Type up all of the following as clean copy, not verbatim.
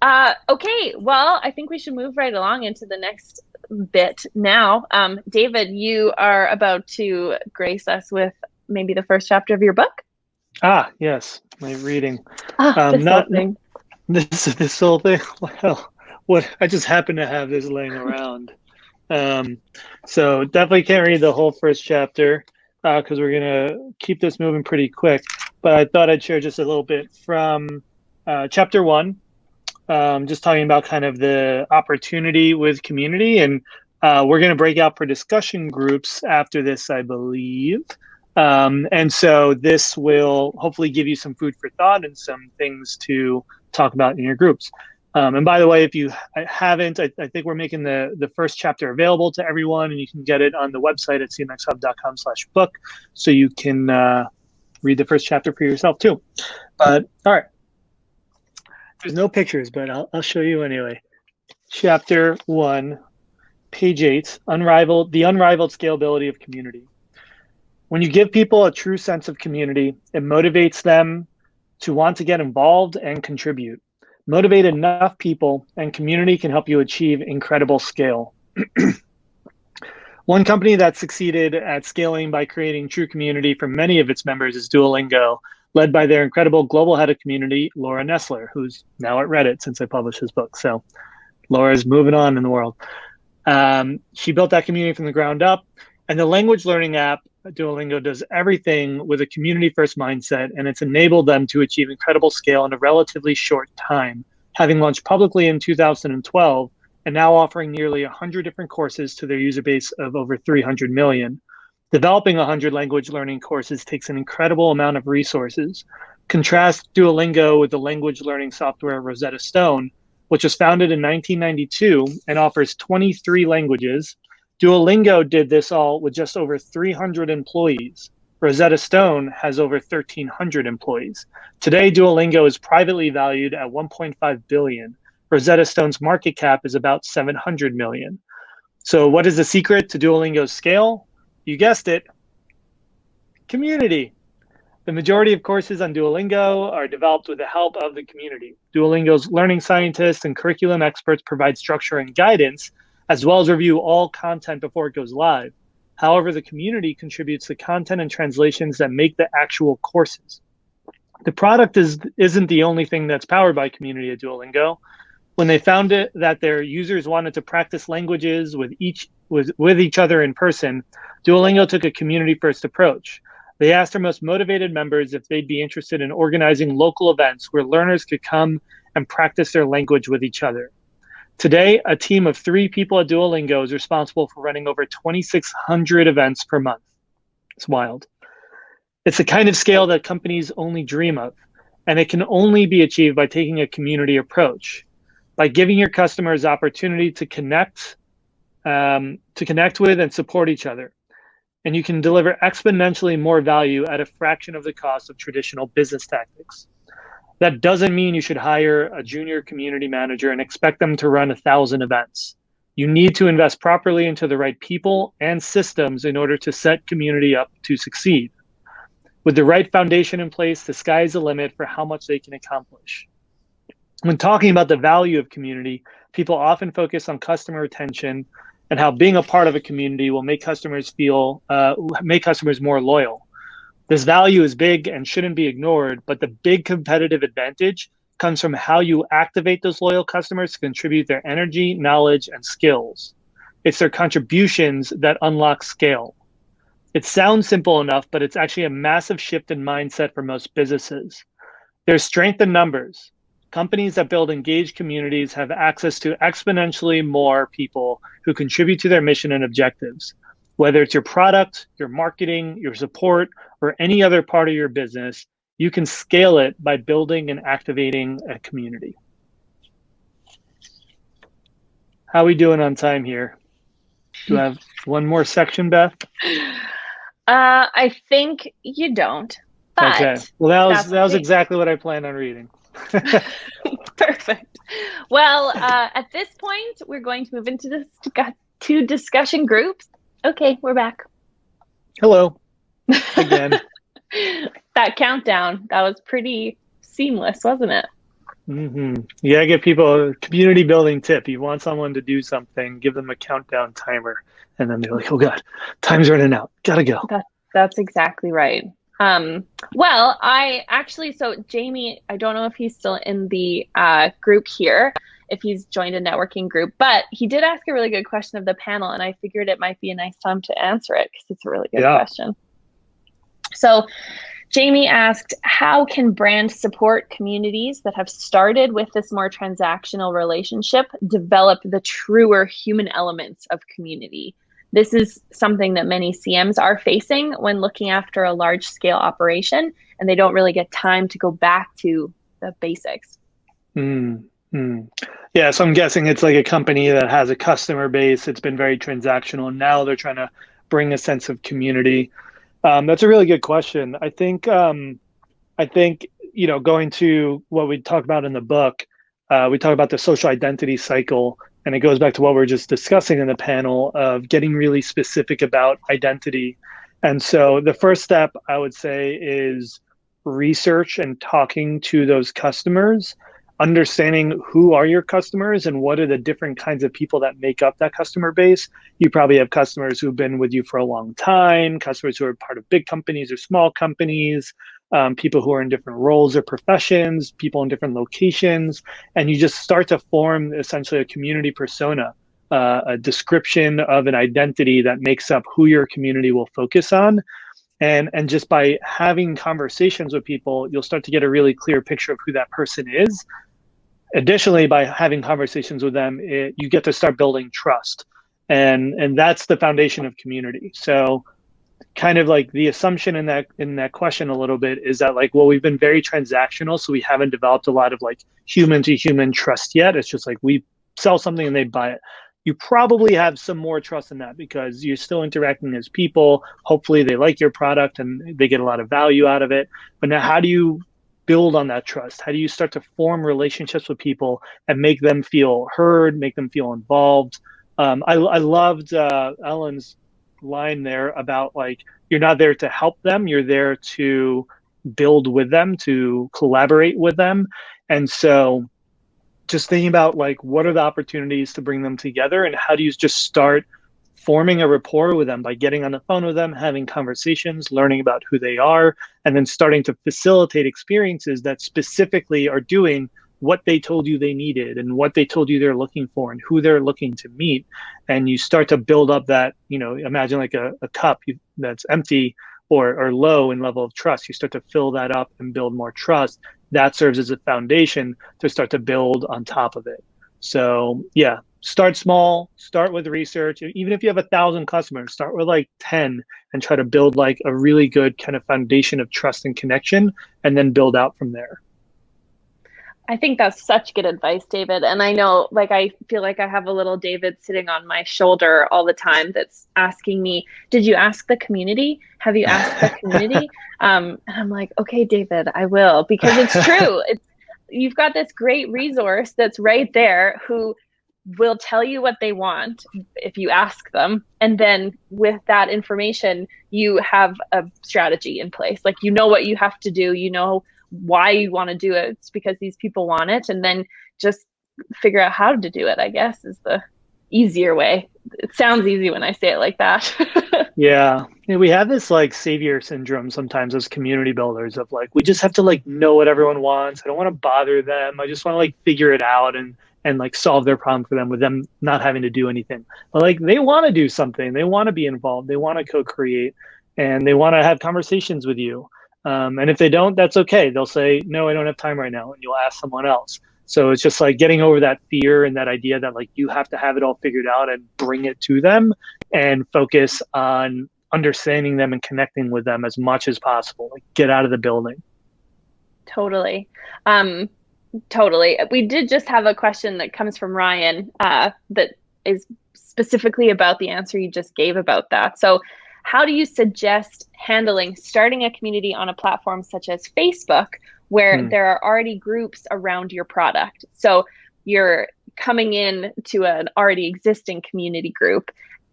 Okay, well, I think we should move right along into the next bit now. David, you are about to grace us with maybe the first chapter of your book. Yes, my reading. This whole Not thing. this whole thing. Well, what I just happen to have this laying around. Um, so definitely can't read the whole first chapter because we're gonna keep this moving pretty quick. But I thought I'd share just a little bit from chapter one, just talking about kind of the opportunity with community, and we're gonna break out for discussion groups after this, I believe. And so this will hopefully give you some food for thought and some things to talk about in your groups. And by the way, if you haven't, I think we're making the first chapter available to everyone, and you can get it on the website at cmxhub.com/book, so you can read the first chapter for yourself too. But all right, there's no pictures, but I'll show you anyway. Chapter 1, page 8, the unrivaled scalability of community. When you give people a true sense of community, it motivates them to want to get involved and contribute. Motivate enough people, and community can help you achieve incredible scale. One company that succeeded at scaling by creating true community for many of its members is Duolingo, led by their incredible global head of community, Laura Nessler, who's now at Reddit since I published his book. So Laura's moving on in the world. She built that community from the ground up, and the language learning app Duolingo does everything with a community-first mindset, and it's enabled them to achieve incredible scale in a relatively short time, having launched publicly in 2012 and now offering nearly 100 different courses to their user base of over 300 million. Developing 100 language learning courses takes an incredible amount of resources. Contrast Duolingo with the language learning software Rosetta Stone, which was founded in 1992 and offers 23 languages. Duolingo did this all with just over 300 employees. Rosetta Stone has over 1,300 employees. Today, Duolingo is privately valued at 1.5 billion. Rosetta Stone's market cap is about 700 million. So what is the secret to Duolingo's scale? You guessed it, community. The majority of courses on Duolingo are developed with the help of the community. Duolingo's learning scientists and curriculum experts provide structure and guidance, as well as review all content before it goes live. However, the community contributes the content and translations that make the actual courses. The product isn't the only thing that's powered by community at Duolingo. When they found it that their users wanted to practice languages with each other in person, Duolingo took a community-first approach. They asked their most motivated members if they'd be interested in organizing local events where learners could come and practice their language with each other. Today, a team of 3 people at Duolingo is responsible for running over 2,600 events per month. It's wild. It's the kind of scale that companies only dream of, and it can only be achieved by taking a community approach, by giving your customers opportunity to connect with and support each other. And you can deliver exponentially more value at a fraction of the cost of traditional business tactics. That doesn't mean you should hire a junior community manager and expect them to run 1,000 events. You need to invest properly into the right people and systems in order to set community up to succeed. With the right foundation in place, the sky's the limit for how much they can accomplish. When talking about the value of community, people often focus on customer retention and how being a part of a community will make customers more loyal. This value is big and shouldn't be ignored, but the big competitive advantage comes from how you activate those loyal customers to contribute their energy, knowledge, and skills. It's their contributions that unlock scale. It sounds simple enough, but it's actually a massive shift in mindset for most businesses. There's strength in numbers. Companies that build engaged communities have access to exponentially more people who contribute to their mission and objectives. Whether it's your product, your marketing, your support, or any other part of your business, you can scale it by building and activating a community. How are we doing on time here? Do I have one more section, Beth? I think you don't. But okay. Well, that was exactly what I planned on reading. Perfect. Well, at this point, we're going to move into this two discussion groups. Okay, we're back. Hello. Again. That countdown, that was pretty seamless, wasn't it? You gotta give people a community building tip. You want someone to do something, give them a countdown timer, and then they're like, "Oh God, time's running out. Gotta go." That's exactly right. Well, so Jamie, I don't know if he's still in the group here, if he's joined a networking group, but he did ask a really good question of the panel, and I figured it might be a nice time to answer it because it's a really good question. So Jamie asked, how can brands support communities that have started with this more transactional relationship develop the truer human elements of community? This is something that many CMs are facing when looking after a large scale operation, and they don't really get time to go back to the basics. Yeah, so I'm guessing it's like a company that has a customer base. It's been very transactional. And now they're trying to bring a sense of community. That's a really good question. I think going to what we talk about in the book, we talk about the social identity cycle, and it goes back to what we were just discussing in the panel of getting really specific about identity. And so the first step I would say is research and talking to those customers, understanding who are your customers and what are the different kinds of people that make up that customer base. You probably have customers who've been with you for a long time, customers who are part of big companies or small companies, people who are in different roles or professions, people in different locations, and you just start to form essentially a community persona, a description of an identity that makes up who your community will focus on. And just by having conversations with people, you'll start to get a really clear picture of who that person is. Additionally, by having conversations with them, you get to start building trust. And that's the foundation of community. So kind of like the assumption in that question a little bit is that like, well, we've been very transactional, so we haven't developed a lot of like human to human trust yet. It's just like we sell something and they buy it. You probably have some more trust in that because you're still interacting as people. Hopefully they like your product and they get a lot of value out of it. But now how do you build on that trust? How do you start to form relationships with people and make them feel heard, make them feel involved? I loved Ellen's line there about like, you're not there to help them, you're there to build with them, to collaborate with them. And so just thinking about like, what are the opportunities to bring them together and how do you just start forming a rapport with them by getting on the phone with them, having conversations, learning about who they are, and then starting to facilitate experiences that specifically are doing what they told you they needed and what they told you they're looking for and who they're looking to meet. And you start to build up that, imagine like a cup that's empty or low in level of trust. You start to fill that up and build more trust. That serves as a foundation to start to build on top of it. So yeah, start small, start with research. Even if you have 1,000 customers, start with like 10 and try to build like a really good kind of foundation of trust and connection and then build out from there. I think that's such good advice, David. And I know, like, I feel like I have a little David sitting on my shoulder all the time that's asking me, did you ask the community? Have you asked the community? And I'm like, okay, David, I will, because it's true. You've got this great resource that's right there who will tell you what they want if you ask them. And then with that information, you have a strategy in place. Like, you know what you have to do, why you want to do it. It's because these people want it, and then just figure out how to do it, I guess, is the easier way. It sounds easy when I say it like that. Yeah, we have this like savior syndrome sometimes as community builders of like, we just have to like know what everyone wants. I don't want to bother them. I just want to like figure it out and like solve their problem for them with them not having to do anything. But like, they want to do something. They want to be involved. They want to co-create, and they want to have conversations with you. And if they don't, that's okay. They'll say, no, I don't have time right now. And you'll ask someone else. So it's just like getting over that fear and that idea that like you have to have it all figured out and bring it to them and focus on understanding them and connecting with them as much as possible. Like, get out of the building. Totally. Totally. We did just have a question that comes from Ryan that is specifically about the answer you just gave about that. So how do you suggest starting a community on a platform such as Facebook, where there are already groups around your product? So you're coming in to an already existing community group.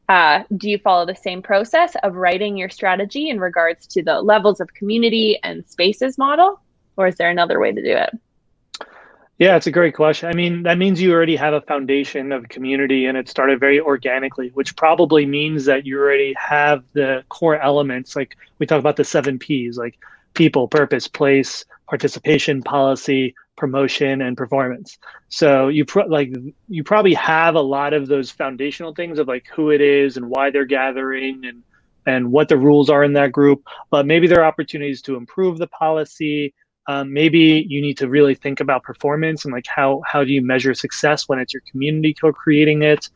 Do you follow the same process of writing your strategy in regards to the levels of community and spaces model? Or is there another way to do it? Yeah, it's a great question. I mean, that means you already have a foundation of community and it started very organically, which probably means that you already have the core elements. Like we talk about the 7 Ps, like people, purpose, place, participation, policy, promotion, and performance. So you probably have a lot of those foundational things of like who it is and why they're gathering and what the rules are in that group. But maybe there are opportunities to improve the policy. Maybe you need to really think about performance and like how do you measure success when it's your community co-creating it.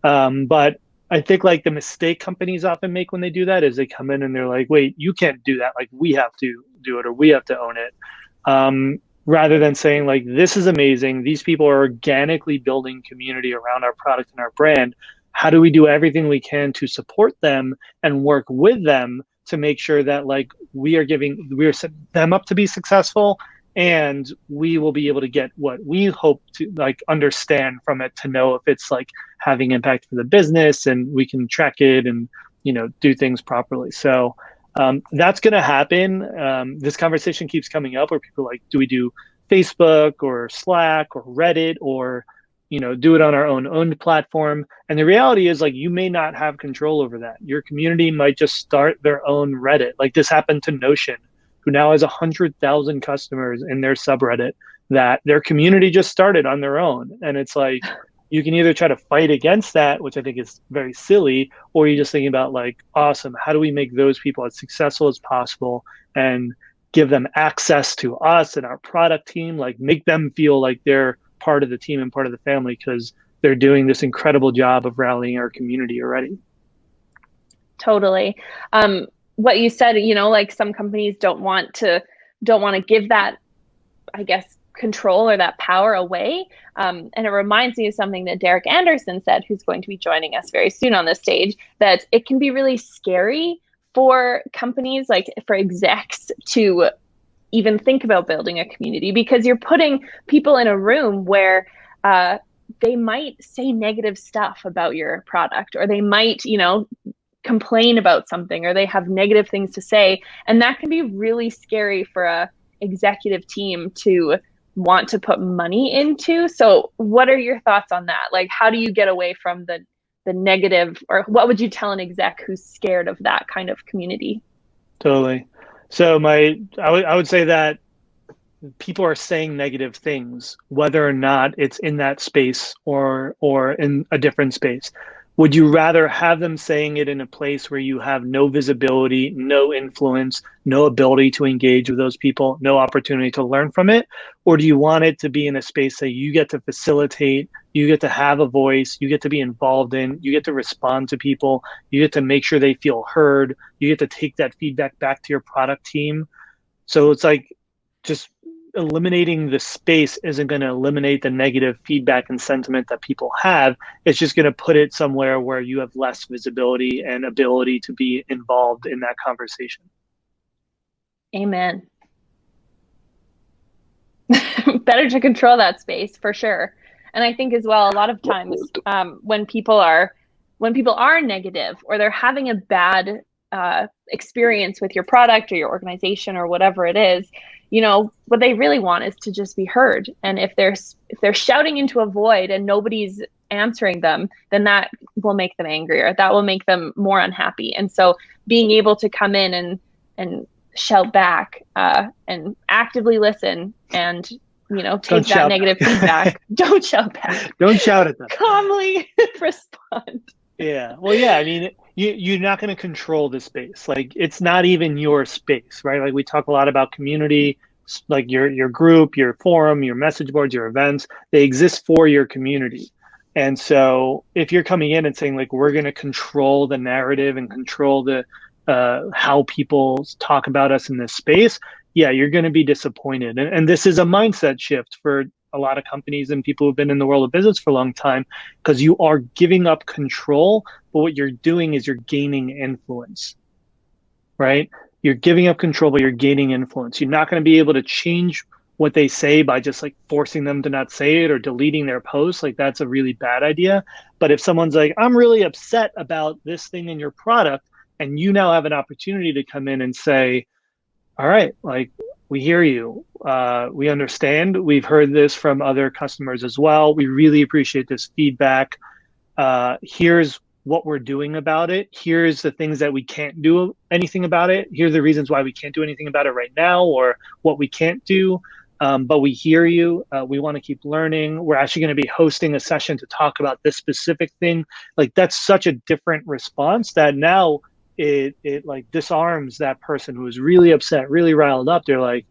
But I think like the mistake companies often make when they do that is they come in and they're like, wait, you can't do that. Like we have to do it or we have to own it. Rather than saying like, this is amazing. These people are organically building community around our product and our brand. How do we do everything we can to support them and work with them to make sure that like we're setting them up to be successful and we will be able to get what we hope to like understand from it to know if it's like having impact for the business and we can track it and do things properly. So that's going to happen. This conversation keeps coming up where people are like, do we do Facebook or Slack or Reddit or do it on our owned platform? And the reality is like you may not have control over that. Your community might just start their own Reddit. Like this happened to Notion, who now has 100,000 customers in their subreddit that their community just started on their own. And it's like you can either try to fight against that, which I think is very silly, or you're just thinking about like, awesome, how do we make those people as successful as possible and give them access to us and our product team, like make them feel like they're part of the team and part of the family because they're doing this incredible job of rallying our community already. Totally. What you said, like some companies don't want to give that, I guess, control or that power away. And it reminds me of something that Derek Andersen said, who's going to be joining us very soon on this stage, that it can be really scary for companies, like for execs, to even think about building a community because you're putting people in a room where they might say negative stuff about your product, or they might, complain about something, or they have negative things to say. And that can be really scary for a executive team to want to put money into. So what are your thoughts on that? Like, how do you get away from the negative, or what would you tell an exec who's scared of that kind of community? Totally. So I would say that people are saying negative things, whether or not it's in that space or in a different space. Would you rather have them saying it in a place where you have no visibility, no influence, no ability to engage with those people, no opportunity to learn from it? Or do you want it to be in a space that you get to facilitate, you get to have a voice, you get to be involved in, you get to respond to people, you get to make sure they feel heard, you get to take that feedback back to your product team? So it's like just eliminating the space isn't going to eliminate the negative feedback and sentiment that people have. It's just going to put it somewhere where you have less visibility and ability to be involved in that conversation. Amen. Better to control that space for sure. And I think as well, a lot of times when people are negative or they're having a bad experience with your product or your organization or whatever it is, what they really want is to just be heard. And if they're shouting into a void and nobody's answering them, then that will make them angrier. That will make them more unhappy. And so being able to come in and shout back and actively listen and take that negative feedback. Don't shout back. Don't shout at them. Calmly respond. Yeah. Well, yeah. I mean, you're not going to control the space. Like it's not even your space, right? Like we talk a lot about community, like your group, your forum, your message boards, your events, they exist for your community. And so if you're coming in and saying like, we're going to control the narrative and control the how people talk about us in this space, yeah, you're going to be disappointed. And this is a mindset shift for a lot of companies and people who've been in the world of business for a long time, because you are giving up control, but what you're doing is you're gaining influence, right? You're giving up control, but you're gaining influence. You're not going to be able to change what they say by just like forcing them to not say it or deleting their posts. Like that's a really bad idea. But if someone's like, I'm really upset about this thing in your product, and you now have an opportunity to come in and say, all right, like we hear you. We understand. We've heard this from other customers as well. We really appreciate this feedback. Here's what we're doing about it. Here's the things that we can't do anything about it. Here are the reasons why we can't do anything about it right now, or what we can't do. But we hear you. We want to keep learning. We're actually going to be hosting a session to talk about this specific thing. Like, that's such a different response that now it like disarms that person who is really upset, really riled up. They're like,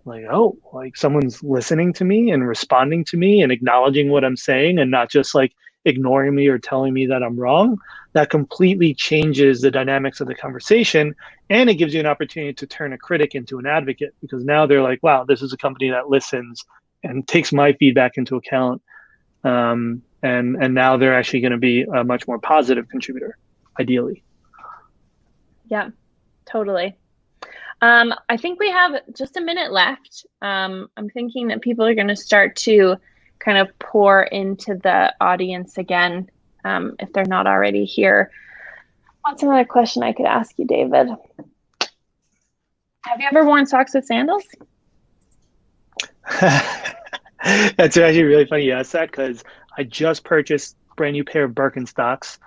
oh, like someone's listening to me and responding to me and acknowledging what I'm saying, and not just like ignoring me or telling me that I'm wrong. That completely changes the dynamics of the conversation. And it gives you an opportunity to turn a critic into an advocate, because now they're like, wow, this is a company that listens and takes my feedback into account. And now they're actually going to be a much more positive contributor, ideally. Yeah, totally. I think we have just a minute left. I'm thinking that people are going to start to kind of pour into the audience again, if they're not already here. What's another question I could ask you, David? Have you ever worn socks with sandals? That's actually really funny you asked that, because I just purchased a brand new pair of Birkenstocks,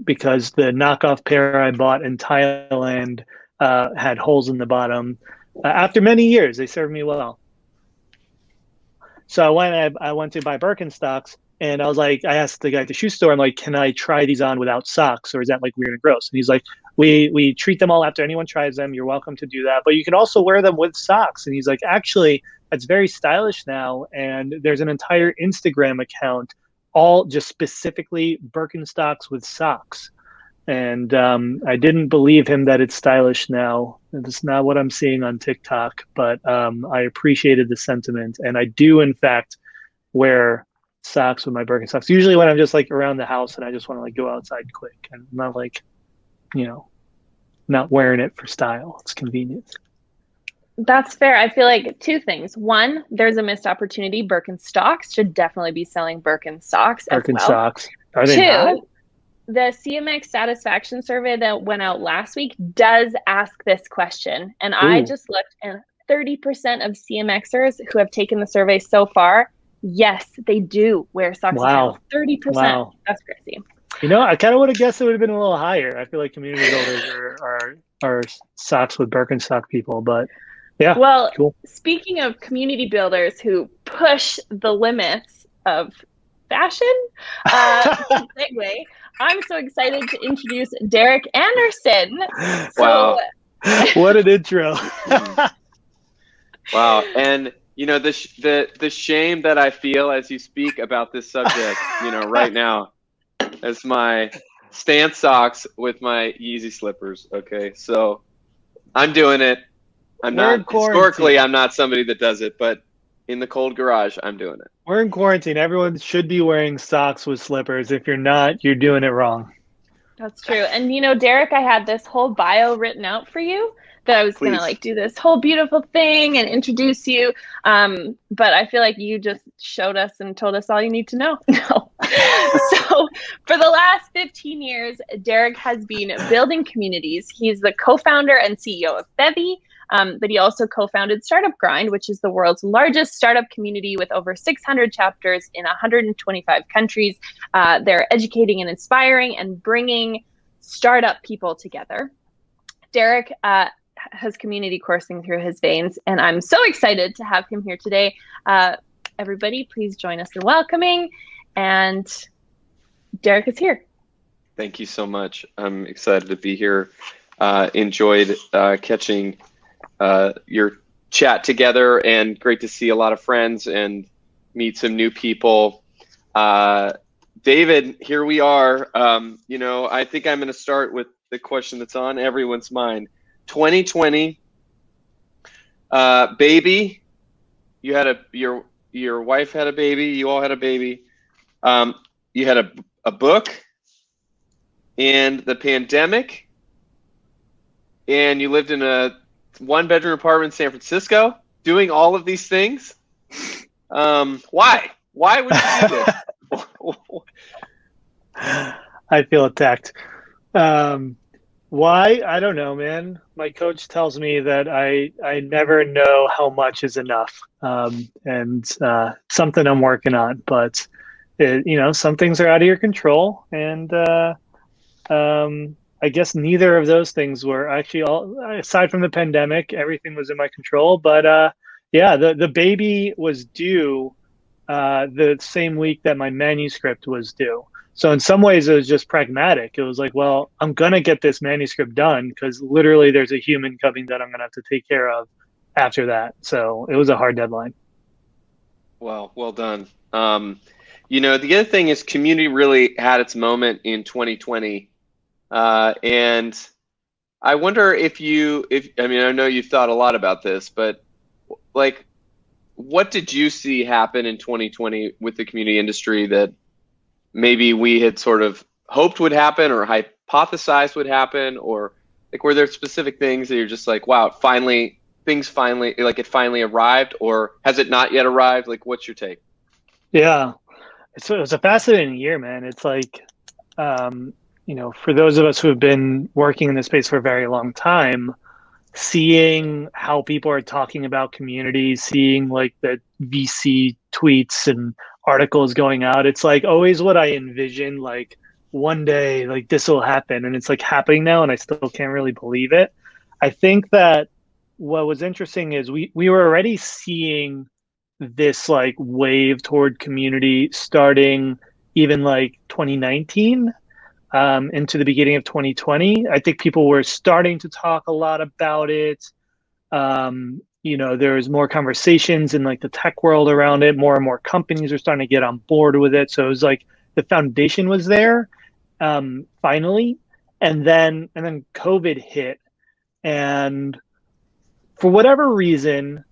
because the knockoff pair I bought in Thailand had holes in the bottom. After many years, they served me well. So I went to buy Birkenstocks, and I was like, I asked the guy at the shoe store, I'm like, can I try these on without socks, or is that like weird and gross? And he's like, we treat them all after anyone tries them. You're welcome to do that, but you can also wear them with socks. And he's like, actually, that's very stylish now. And there's an entire Instagram account all just specifically Birkenstocks with socks. And I didn't believe him that it's stylish now. It's not what I'm seeing on TikTok, but I appreciated the sentiment. And I do, in fact, wear socks with my Birkenstocks. Usually when I'm just like around the house and I just want to like go outside quick, and not like, not wearing it for style. It's convenient. That's fair. I feel like two things. One, there's a missed opportunity. Birkenstocks should definitely be selling Birkenstocks as well. Birkenstocks. Are they Two, not? the CMX satisfaction survey that went out last week does ask this question. And I just looked, and 30% of CMXers who have taken the survey so far, yes, they do wear socks. Wow. 30%. Wow. That's crazy. I kind of would have guessed it would have been a little higher. I feel like community builders are socks with Birkenstock people, but yeah. Well, cool. Speaking of community builders who push the limits of fashion, segue, I'm so excited to introduce Derek Andersen. Wow. What an intro. Wow. And, the shame that I feel as you speak about this subject, right now, as my stance socks with my Yeezy slippers. Okay. So I'm doing it. Historically, I'm not somebody that does it, but in the cold garage, I'm doing it. We're in quarantine. Everyone should be wearing socks with slippers. If you're not, you're doing it wrong. That's true. And Derek, I had this whole bio written out for you that I was going to do this whole beautiful thing and introduce you. But I feel like you just showed us and told us all you need to know. No. So for the last 15 years, Derek has been building communities. He's the co-founder and CEO of Bevy. But he also co-founded Startup Grind, which is the world's largest startup community with over 600 chapters in 125 countries. They're educating and inspiring and bringing startup people together. Derek has community coursing through his veins, and I'm so excited to have him here today. Everybody, please join us in welcoming. And Derek is here. Thank you so much. I'm excited to be here. Enjoyed catching your chat together, and great to see a lot of friends and meet some new people. David, here we are. I think I'm going to start with the question that's on everyone's mind. 2020, baby, you had your wife had a baby, you all had a baby. You had a book, and the pandemic, and you lived in a one-bedroom apartment in San Francisco, doing all of these things. Why? Why would you do this? I feel attacked. Why? I don't know, man. My coach tells me that I never know how much is enough, and something I'm working on. But some things are out of your control, and I guess neither of those things were actually all. Aside from the pandemic, everything was in my control. But yeah, the baby was due the same week that my manuscript was due. So in some ways, it was just pragmatic. It was like, well, I'm gonna get this manuscript done because literally there's a human coming that I'm gonna have to take care of after that. So it was a hard deadline. Well done. The other thing is community really had its moment in 2020. And I wonder if I mean, I know you've thought a lot about this, but like, what did you see happen in 2020 with the community industry that maybe we had sort of hoped would happen or hypothesized would happen? Or like, were there specific things that you're just like, wow, things finally arrived, or has it not yet arrived? Like, what's your take? Yeah, it was a fascinating year, man. It's like, for those of us who have been working in this space for a very long time, seeing how people are talking about communities, seeing like the VC tweets and articles going out, it's like always what I envision, like one day like this will happen, and it's like happening now, and I still can't really believe it. I think that what was interesting is we were already seeing this like wave toward community starting even like 2019 into the beginning of 2020. I think people were starting to talk a lot about it. There was more conversations in like the tech world around it. More and more companies are starting to get on board with it. So it was like the foundation was there, finally, and then COVID hit, and for whatever reason,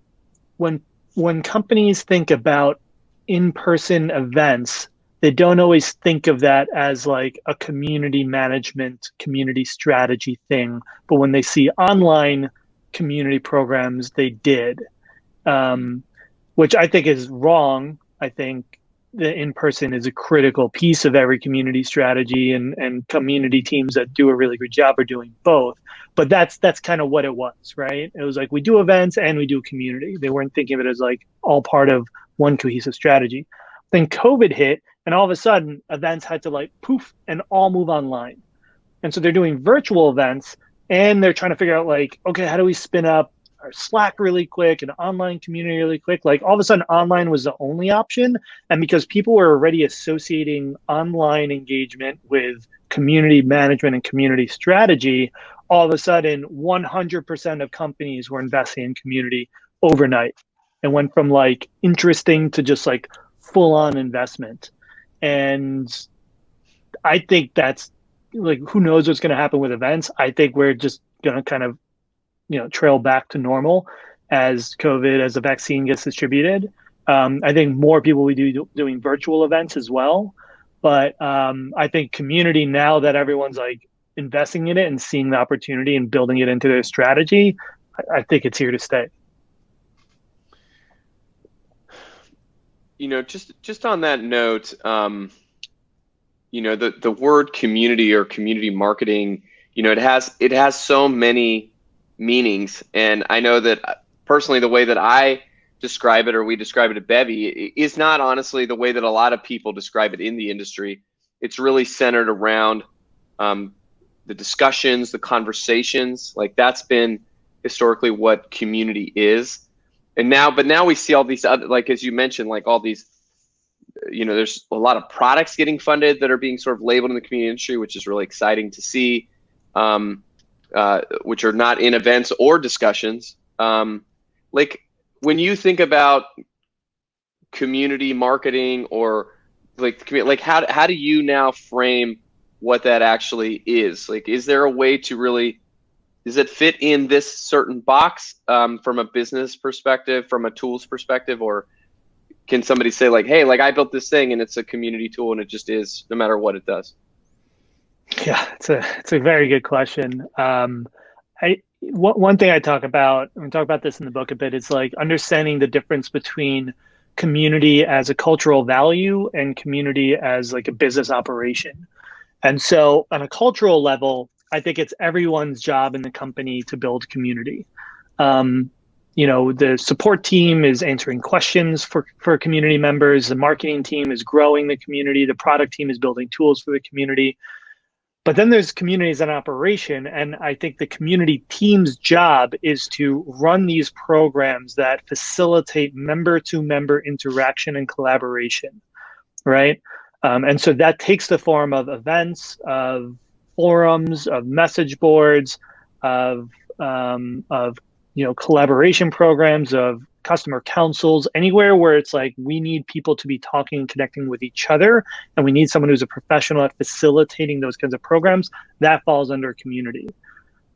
when companies think about in-person events, they don't always think of that as like a community management, community strategy thing. But when they see online community programs, they did, which I think is wrong. I think the in-person is a critical piece of every community strategy, and community teams that do a really good job are doing both. But that's kind of what it was, right? It was like we do events and we do community. They weren't thinking of it as like all part of one cohesive strategy. Then COVID hit, and all of a sudden events had to like poof and all move online. And so they're doing virtual events, and they're trying to figure out like, okay, how do we spin up our Slack really quick and online community really quick? Like all of a sudden online was the only option. And because people were already associating online engagement with community management and community strategy, all of a sudden 100% of companies were investing in community overnight, and went from like interesting to just like full on investment. And I think that's like, who knows what's going to happen with events. I think we're just going to kind of, trail back to normal as the vaccine gets distributed. I think more people will be doing virtual events as well. But I think community, now that everyone's like investing in it and seeing the opportunity and building it into their strategy, I think it's here to stay. Just on that note, the word community or community marketing, it has so many meanings. And I know that personally, the way that I describe it, or we describe it at Bevy, is not honestly the way that a lot of people describe it in the industry. It's really centered around the discussions, the conversations. Like that's been historically what community is. But now we see all these other, like, as you mentioned, like all these, there's a lot of products getting funded that are being sort of labeled in the community industry, which is really exciting to see, which are not in events or discussions. Like when you think about community marketing, or like how do you now frame what that actually is? Like, is there a way to really, does it fit in this certain box from a business perspective, from a tools perspective, or can somebody say like, hey, like I built this thing and it's a community tool and it just is, no matter what it does? Yeah, it's a very good question. One thing I talk about, and we talk about this in the book a bit, is like understanding the difference between community as a cultural value and community as like a business operation. And so on a cultural level, I think it's everyone's job in the company to build community. The support team is answering questions for community members. The marketing team is growing the community. The product team is building tools for the community. But then there's communities in operation. And I think the community team's job is to run these programs that facilitate member-to-member interaction and collaboration, right? And so that takes the form of events, of forums, of message boards, of collaboration programs, of customer councils, anywhere where it's like we need people to be talking and connecting with each other, and we need someone who's a professional at facilitating those kinds of programs. That falls under community.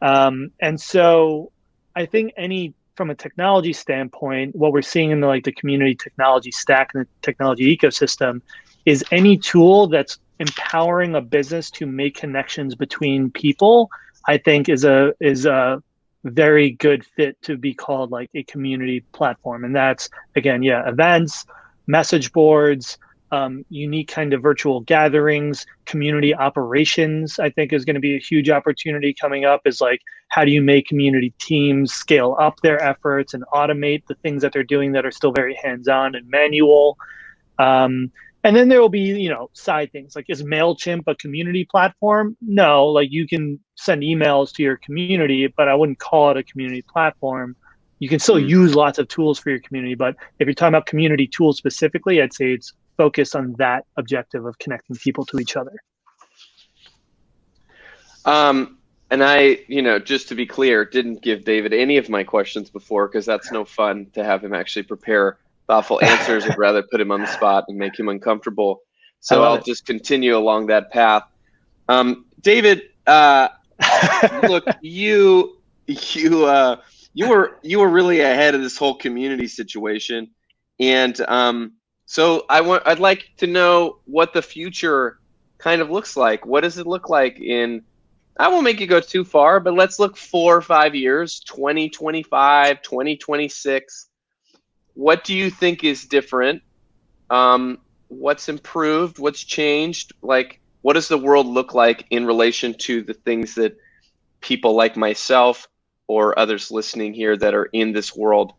And so I think from a technology standpoint, what we're seeing in the community technology stack and the technology ecosystem is any tool that's empowering a business to make connections between people, I think is a very good fit to be called like a community platform. And that's, again, events, message boards, unique kind of virtual gatherings, community operations, I think is going to be a huge opportunity coming up, is like, how do you make community teams scale up their efforts and automate the things that they're doing that are still very hands-on and manual? And then there will be, side things like, is Mailchimp a community platform? No, like you can send emails to your community, but I wouldn't call it a community platform. You can still use lots of tools for your community, but if you're talking about community tools specifically, I'd say it's focused on that objective of connecting people to each other. And I, just to be clear, didn't give David any of my questions before, because that's no fun to have him actually prepare thoughtful answers. I'd rather put him on the spot and make him uncomfortable. So I'll just continue along that path. David, look, you were really ahead of this whole community situation, and so I'd like to know what the future kind of looks like. What does it look like in? I won't make you go too far, but let's look 4 or 5 years, 2025, 2026. What do you think is different? What's improved? What's changed? Like, what does the world look like in relation to the things that people like myself or others listening here that are in this world?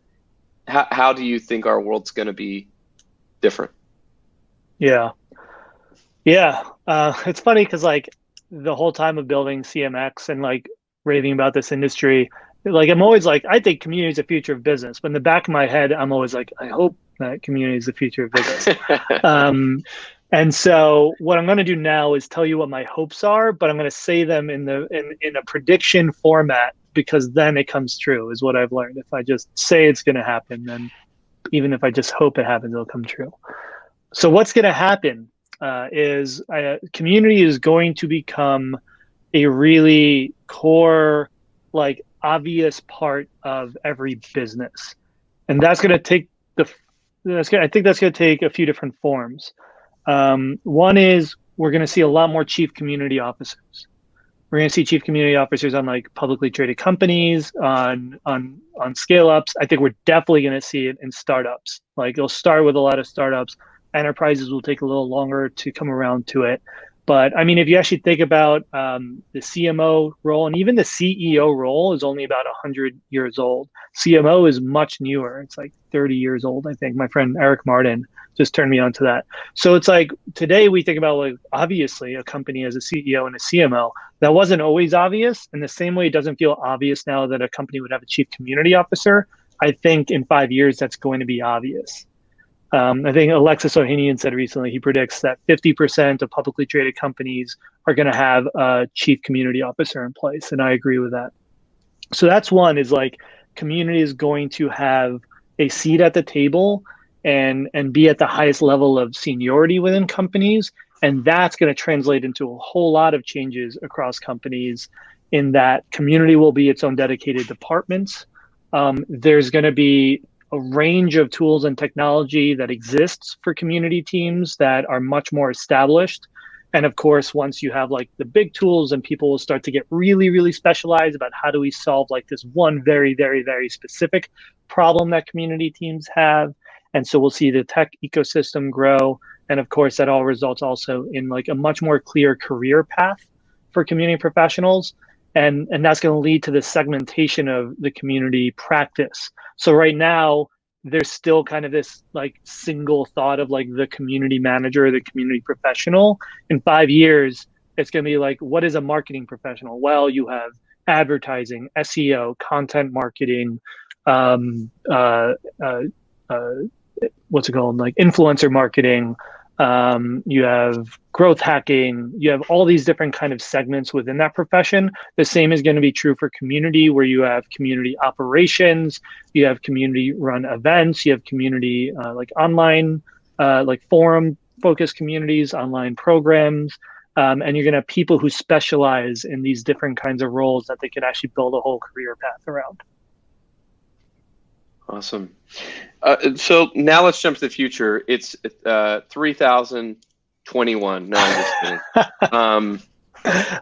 How do you think our world's going to be different? Yeah. It's funny because the whole time of building CMX and raving about this industry, I'm always I think community is the future of business. But in the back of my head, I'm always I hope that community is the future of business. And so what I'm going to do now is tell you what my hopes are, but I'm going to say them in a prediction format, because then it comes true, is what I've learned. If I just say it's going to happen, then even if I just hope it happens, it'll come true. So what's going to happen is community is going to become a really core, obvious part of every business, and that's going to take I think that's going to take a few different forms. One is we're going to see a lot more chief community officers. We're going to see chief community officers on publicly traded companies, on scale ups. I think we're definitely going to see it in startups. It'll start with a lot of startups. Enterprises will take a little longer to come around to it. But I mean, if you actually think about the CMO role, and even the CEO role is only about 100 years old. CMO is much newer. It's 30 years old, I think. My friend Eric Martin just turned me on to that. So it's today we think about obviously a company as a CEO and a CMO. That wasn't always obvious. In the same way, it doesn't feel obvious now that a company would have a chief community officer. I think in 5 years, that's going to be obvious. I think Alexis Ohanian said recently, he predicts that 50% of publicly traded companies are going to have a chief community officer in place. And I agree with that. So that's one, is community is going to have a seat at the table and be at the highest level of seniority within companies. And that's going to translate into a whole lot of changes across companies, in that community will be its own dedicated departments. There's going to be a range of tools and technology that exists for community teams that are much more established. And of course, once you have the big tools, and people will start to get really, really specialized about how do we solve this one very, very, very specific problem that community teams have. And so we'll see the tech ecosystem grow. And of course, that all results also in a much more clear career path for community professionals. And that's going to lead to the segmentation of the community practice. So right now, there's still kind of this like single thought of like the community manager, the community professional. In 5 years, it's going to be like, what is a marketing professional? Well, you have advertising, SEO, content marketing, what's it called? Like influencer marketing. You have growth hacking. You have all these different kind of segments within that profession. The same is going to be true for community, where you have community operations, you have community run events, you have community like online, like forum focused communities, online programs. And you're going to have people who specialize in these different kinds of roles that they could actually build a whole career path around. Awesome. So now let's jump to the future. It's 3021. No, I'm just kidding.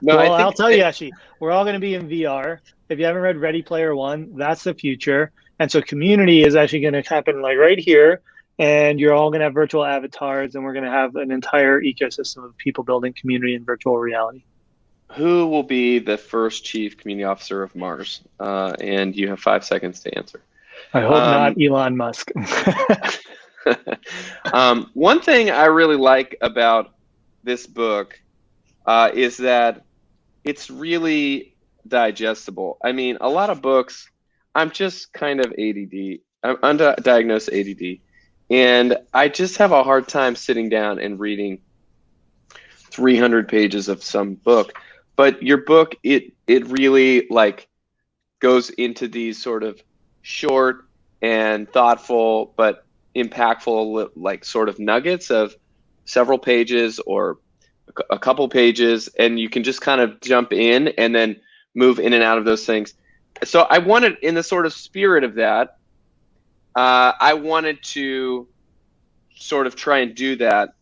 No, well, I'll tell you, actually, we're all going to be in VR. If you haven't read Ready Player One, that's the future. And so community is actually going to happen like right here. And you're all going to have virtual avatars, and we're going to have an entire ecosystem of people building community in virtual reality. Who will be the first chief community officer of Mars? And you have 5 seconds to answer. I hope not Elon Musk. One thing I really like about this book is that it's really digestible. I mean, a lot of books, I'm just kind of ADD. I'm undiagnosed ADD. And I just have a hard time sitting down and reading 300 pages of some book. But your book, it really like goes into these sort of short and thoughtful but impactful like sort of nuggets of several pages or a couple pages, and you can just kind of jump in and then move in and out of those things. So I wanted, in the sort of spirit of that, I wanted to sort of try and do that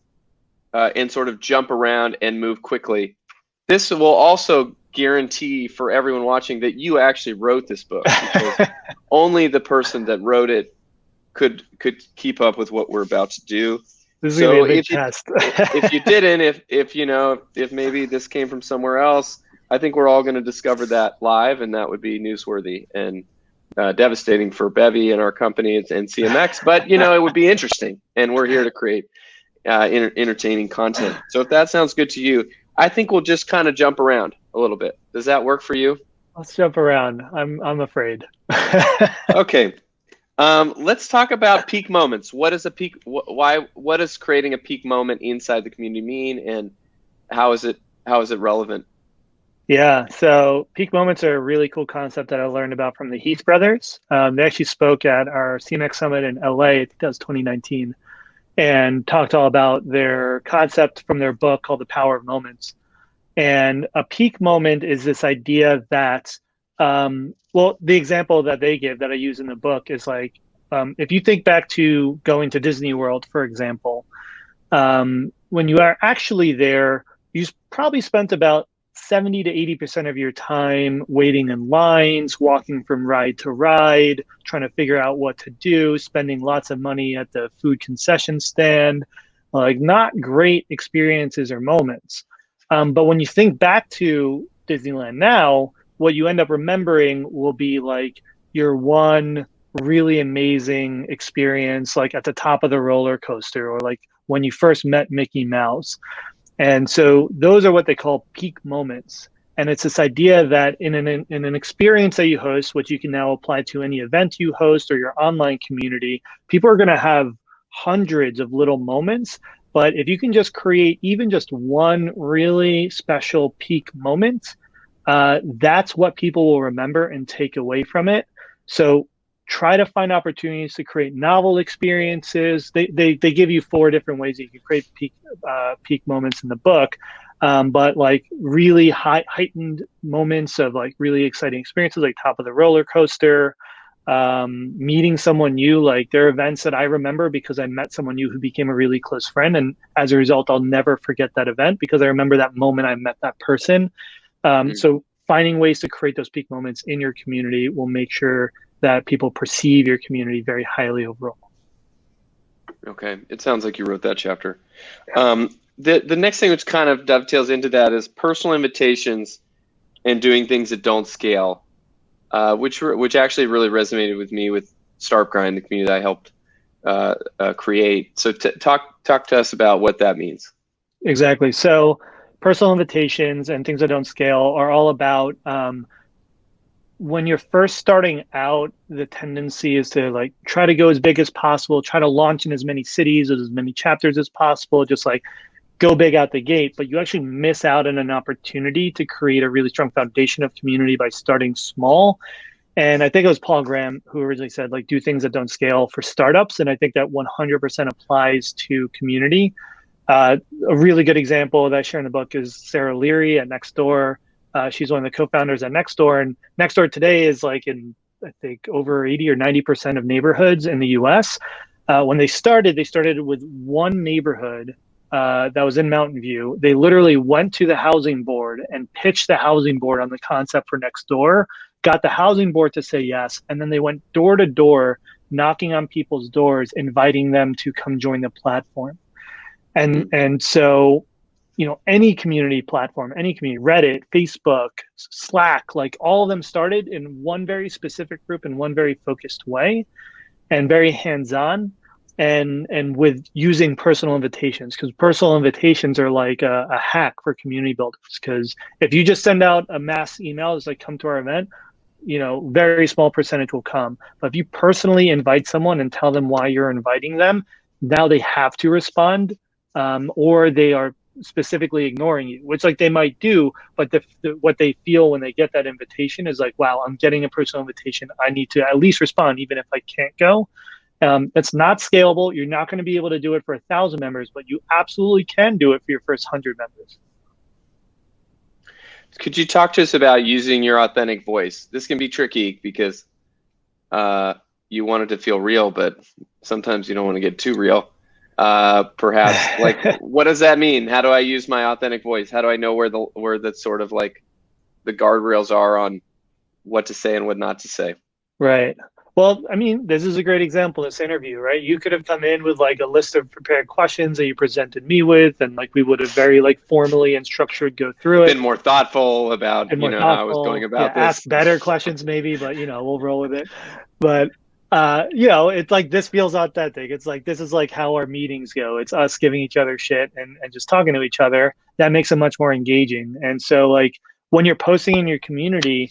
and sort of jump around and move quickly. This will also guarantee for everyone watching that you actually wrote this book, because only the person that wrote it could keep up with what we're about to do. This is gonna be a big test. If you didn't, if maybe this came from somewhere else, I think we're all going to discover that live, and that would be newsworthy and devastating for Bevy and our company and CMX. But it would be interesting, and we're here to create entertaining content. So if that sounds good to you, I think we'll just kind of jump around a little bit. Does that work for you? Let's jump around. I'm afraid. Okay. Let's talk about peak moments. What is a peak? What does creating a peak moment inside the community mean, and how is it relevant? Yeah, so peak moments are a really cool concept that I learned about from the Heath brothers. They actually spoke at our CMX Summit in LA, I think that was 2019, and talked all about their concept from their book called The Power of Moments. And a peak moment is this idea that, the example that they give that I use in the book is like, if you think back to going to Disney World, for example, when you are actually there, you probably spent about 70 to 80% of your time waiting in lines, walking from ride to ride, trying to figure out what to do, spending lots of money at the food concession stand, like not great experiences or moments. But when you think back to Disneyland now, what you end up remembering will be like your one really amazing experience, like at the top of the roller coaster, or like when you first met Mickey Mouse. And so those are what they call peak moments. And it's this idea that in an experience that you host, which you can now apply to any event you host or your online community, people are going to have hundreds of little moments. But if you can just create even just one really special peak moment, that's what people will remember and take away from it. So try to find opportunities to create novel experiences. They give you 4 different ways that you can create peak moments in the book, but like really heightened moments of like really exciting experiences, like top of the roller coaster, meeting someone new. Like there are events that I remember because I met someone new who became a really close friend, and as a result, I'll never forget that event because I remember that moment I met that person. So finding ways to create those peak moments in your community will make sure that people perceive your community very highly overall. Okay, it sounds like you wrote that chapter. The next thing which kind of dovetails into that is personal invitations and doing things that don't scale, which actually really resonated with me with Startup Grind, the community that I helped create. So talk to us about what that means. Exactly. So personal invitations and things that don't scale are all about when you're first starting out, the tendency is to like try to go as big as possible, try to launch in as many cities, as many chapters as possible, just like go big out the gate, but you actually miss out on an opportunity to create a really strong foundation of community by starting small. And I think it was Paul Graham who originally said, like, do things that don't scale for startups. And I think that 100% applies to community. A really good example that I share in the book is Sarah Leary at Nextdoor. She's one of the co-founders at Nextdoor, and Nextdoor today is like in, I think, over 80 or 90% of neighborhoods in the US. When they started with one neighborhood that was in Mountain View. They literally went to the housing board and pitched the housing board on the concept for Nextdoor, got the housing board to say yes, and then they went door to door, knocking on people's doors, inviting them to come join the platform. And so, you know, any community platform, any community, Reddit, Facebook, Slack, like all of them started in one very specific group in one very focused way and very hands-on and with using personal invitations, because personal invitations are like a hack for community builders. Because if you just send out a mass email, it's like, come to our event, you know, very small percentage will come. But if you personally invite someone and tell them why you're inviting them, now they have to respond, or they are specifically ignoring you, which like they might do, but what they feel when they get that invitation is like, wow, I'm getting a personal invitation. I need to at least respond, even if I can't go. That's not scalable. You're not going to be able to do it for 1,000 members, but you absolutely can do it for your first 100 members. Could you talk to us about using your authentic voice? This can be tricky because you want it to feel real, but sometimes you don't want to get too real. Perhaps, like, what does that mean? How do I use my authentic voice? How do I know where the sort of like the guardrails are on what to say and what not to say? Right. Well, I mean, this is a great example, this interview, right? You could have come in with like a list of prepared questions that you presented me with, and like we would have very like formally and structured go through it. Been more thoughtful about, you know, how I was going about this. Ask better questions maybe, but you know, we'll roll with it. But you know, it's like, this feels authentic. It's like, this is like how our meetings go. It's us giving each other shit and just talking to each other. That makes it much more engaging. And so like when you're posting in your community,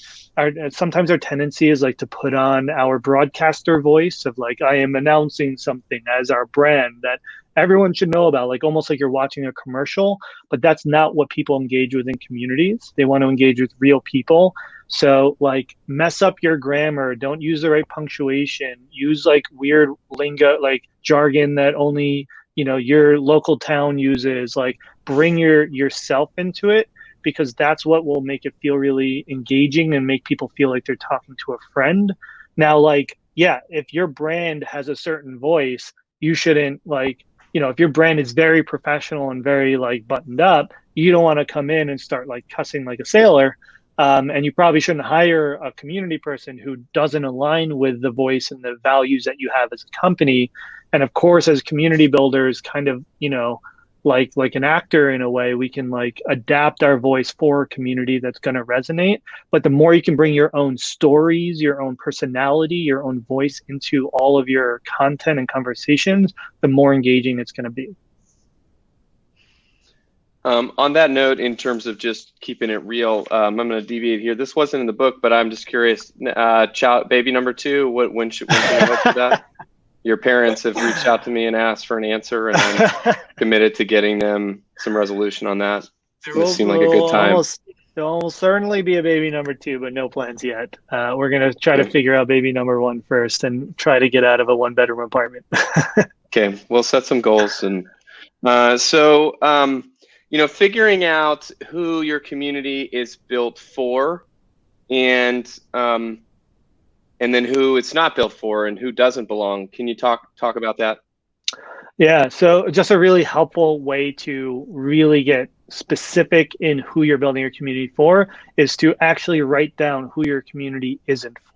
sometimes our tendency is like to put on our broadcaster voice of like, I am announcing something as our brand that everyone should know about, like almost like you're watching a commercial, but that's not what people engage with in communities. They want to engage with real people. So like, mess up your grammar, don't use the right punctuation, use like weird lingo, like jargon that only, you know, your local town uses, like bring yourself into it, because that's what will make it feel really engaging and make people feel like they're talking to a friend. Now, like, yeah, if your brand has a certain voice, you shouldn't like, you know, if your brand is very professional and very like buttoned up, you don't want to come in and start like cussing like a sailor. And you probably shouldn't hire a community person who doesn't align with the voice and the values that you have as a company. And of course, as community builders, kind of, you know, like an actor in a way, we can like adapt our voice for a community that's going to resonate. But the more you can bring your own stories, your own personality, your own voice into all of your content and conversations, the more engaging it's going to be. On that note, in terms of just keeping it real, I'm going to deviate here. This wasn't in the book, but I'm just curious. Baby number 2, when should we hope for that? Your parents have reached out to me and asked for an answer, and I'm committed to getting them some resolution on that. It seemed like a good time. There'll almost certainly be a baby number 2, but no plans yet. We're going to try to figure out baby number 1 first and try to get out of a 1-bedroom apartment. Okay, we'll set some goals. And you know, figuring out who your community is built for, and then who it's not built for and who doesn't belong. Can you talk about that? Yeah, so just a really helpful way to really get specific in who you're building your community for is to actually write down who your community isn't for,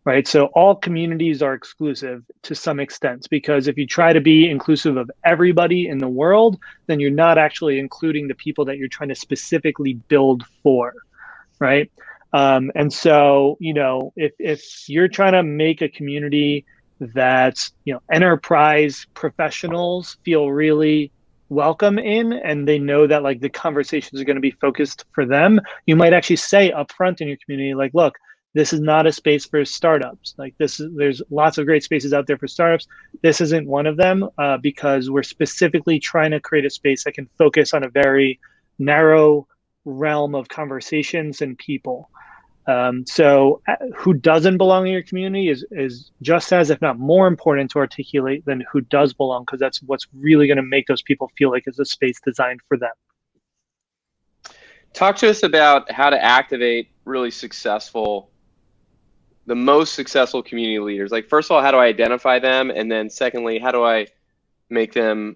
right? So all communities are exclusive to some extent, because if you try to be inclusive of everybody in the world, then you're not actually including the people that you're trying to specifically build for, right? And so, if you're trying to make a community that, enterprise professionals feel really welcome in, and they know that like the conversations are going to be focused for them, you might actually say upfront in your community, like, look, this is not a space for startups. Like there's lots of great spaces out there for startups. This isn't one of them, because we're specifically trying to create a space that can focus on a very narrow realm of conversations and people. So who doesn't belong in your community is just as, if not more important to articulate than who does belong, because that's what's really going to make those people feel like it's a space designed for them. Talk to us about how to activate the most successful community leaders. Like, first of all, how do I identify them? And then secondly, how do I make them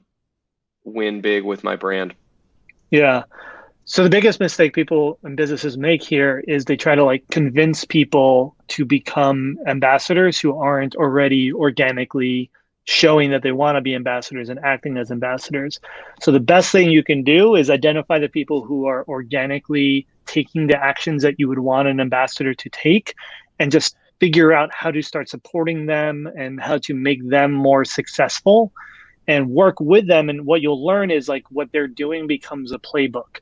win big with my brand? Yeah. So the biggest mistake people and businesses make here is they try to like convince people to become ambassadors who aren't already organically showing that they want to be ambassadors and acting as ambassadors. So the best thing you can do is identify the people who are organically taking the actions that you would want an ambassador to take, and just figure out how to start supporting them and how to make them more successful, and work with them. And what you'll learn is like what they're doing becomes a playbook.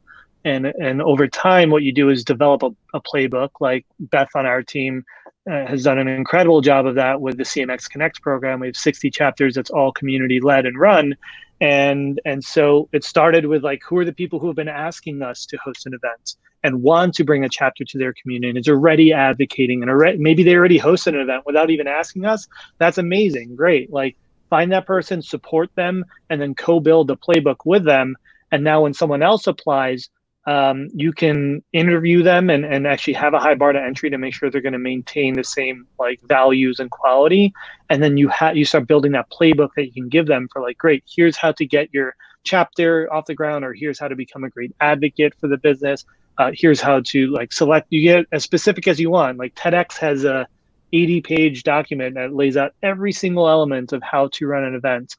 And over time, what you do is develop a playbook. Like Beth on our team has done an incredible job of that with the CMX Connect program. We have 60 chapters that's all community led and run. And so it started with like, who are the people who have been asking us to host an event and want to bring a chapter to their community and is already advocating, and maybe they already hosted an event without even asking us. That's amazing. Great. Like, find that person, support them, and then co-build the playbook with them. And now when someone else applies, you can interview them and actually have a high bar to entry to make sure they're going to maintain the same like values and quality. And then you start building that playbook that you can give them for like, great, here's how to get your chapter off the ground, or here's how to become a great advocate for the business. Here's how to like select, you get as specific as you want. Like TEDx has a 80-page document that lays out every single element of how to run an event.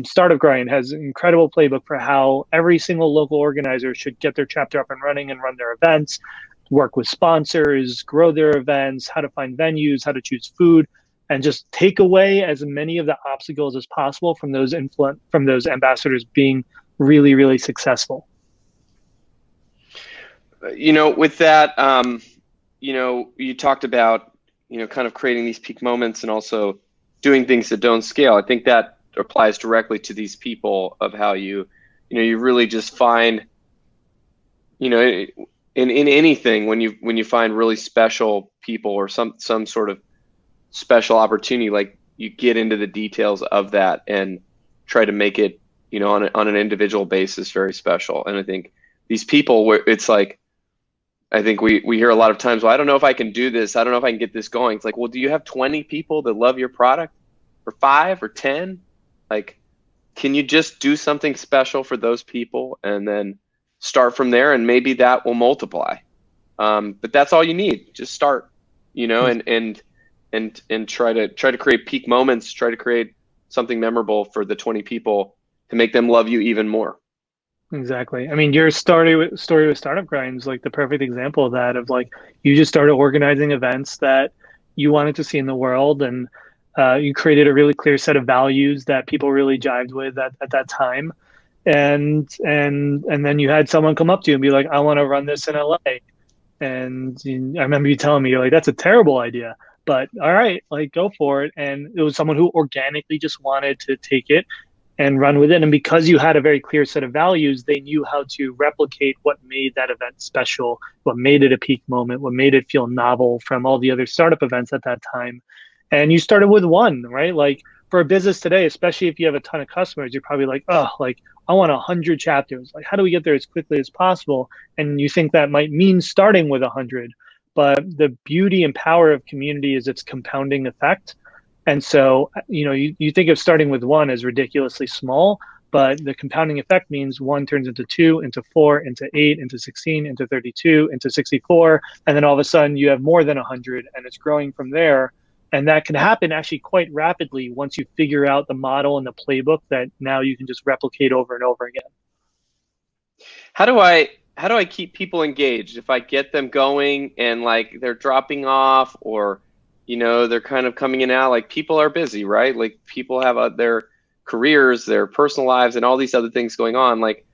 Startup Grind has an incredible playbook for how every single local organizer should get their chapter up and running and run their events, work with sponsors, grow their events, how to find venues, how to choose food, and just take away as many of the obstacles as possible from those ambassadors being really, really successful. With that, you talked about, kind of creating these peak moments and also doing things that don't scale. I think that applies directly to these people, of how you really just find, in anything, when you find really special people or some sort of special opportunity, like you get into the details of that and try to make it, on an individual basis, very special. And I think these people, where it's like, I think we hear a lot of times, well, I don't know if I can do this. I don't know if I can get this going. It's like, well, do you have 20 people that love your product, or 5 or 10? Like, can you just do something special for those people and then start from there, and maybe that will multiply. But that's all you need. Just start, and try to create peak moments, try to create something memorable for the 20 people to make them love you even more. Exactly. I mean, your story with Startup Grind is like the perfect example of that, of like, you just started organizing events that you wanted to see in the world, and you created a really clear set of values that people really jived with at that time. And then you had someone come up to you and be like, I want to run this in LA. And I remember you telling me, you're like, that's a terrible idea, but all right, like, go for it. And it was someone who organically just wanted to take it and run with it. And because you had a very clear set of values, they knew how to replicate what made that event special, what made it a peak moment, what made it feel novel from all the other startup events at that time. And you started with one, right? Like, for a business today, especially if you have a ton of customers, you're probably like, oh, like, I want 100 chapters. Like, how do we get there as quickly as possible? And you think that might mean starting with 100. But the beauty and power of community is its compounding effect. And so, you think of starting with one as ridiculously small, but the compounding effect means one turns into 2, into 4, into 8, into 16, into 32, into 64. And then all of a sudden you have more than 100, and it's growing from there. And that can happen actually quite rapidly once you figure out the model and the playbook that now you can just replicate over and over again. How do I keep people engaged if I get them going and like they're dropping off, or they're kind of coming in and out? Like, people are busy, right? Like, people have their careers, their personal lives, and all these other things going on. Like,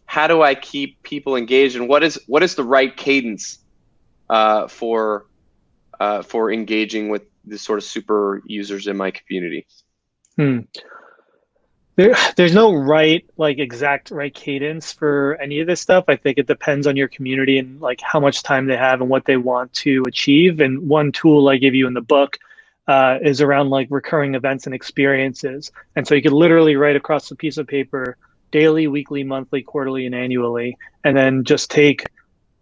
how do I keep people engaged, and what is the right cadence for engaging with the sort of super users in my community? There's no exact right cadence for any of this stuff. I think it depends on your community and like how much time they have and what they want to achieve. And one tool I give you in the book is around like recurring events and experiences. And so you could literally write across a piece of paper daily, weekly, monthly, quarterly, and annually, and then just take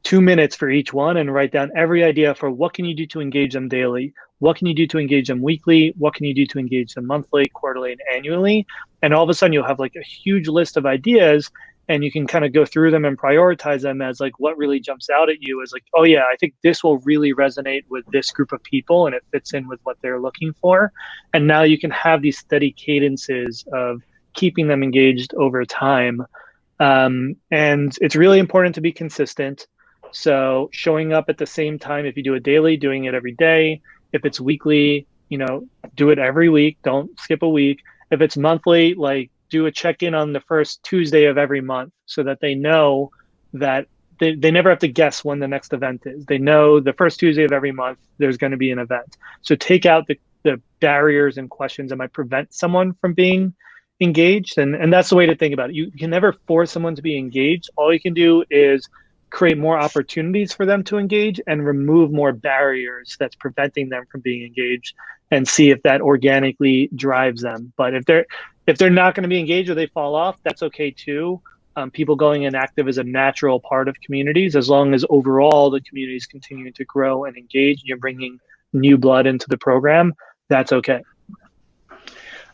2 minutes for each one and write down every idea for what can you do to engage them daily, what can you do to engage them weekly, what can you do to engage them monthly, quarterly, and annually. And all of a sudden you'll have like a huge list of ideas, and you can kind of go through them and prioritize them as like what really jumps out at you as like, oh yeah, I think this will really resonate with this group of people and it fits in with what they're looking for. And now you can have these steady cadences of keeping them engaged over time. And it's really important to be consistent. So showing up at the same time, if you do it daily, doing it every day. If it's weekly, do it every week. Don't skip a week. If it's monthly, like do a check-in on the first Tuesday of every month so that they know that they never have to guess when the next event is. They know the first Tuesday of every month, there's going to be an event. So take out the barriers and questions that might prevent someone from being engaged. And that's the way to think about it. You can never force someone to be engaged. All you can do is create more opportunities for them to engage and remove more barriers that's preventing them from being engaged, and see if that organically drives them. But if they're not going to be engaged or they fall off, that's okay too. People going inactive is a natural part of communities, as long as overall the community is continuing to grow and engage and you're bringing new blood into the program, that's okay.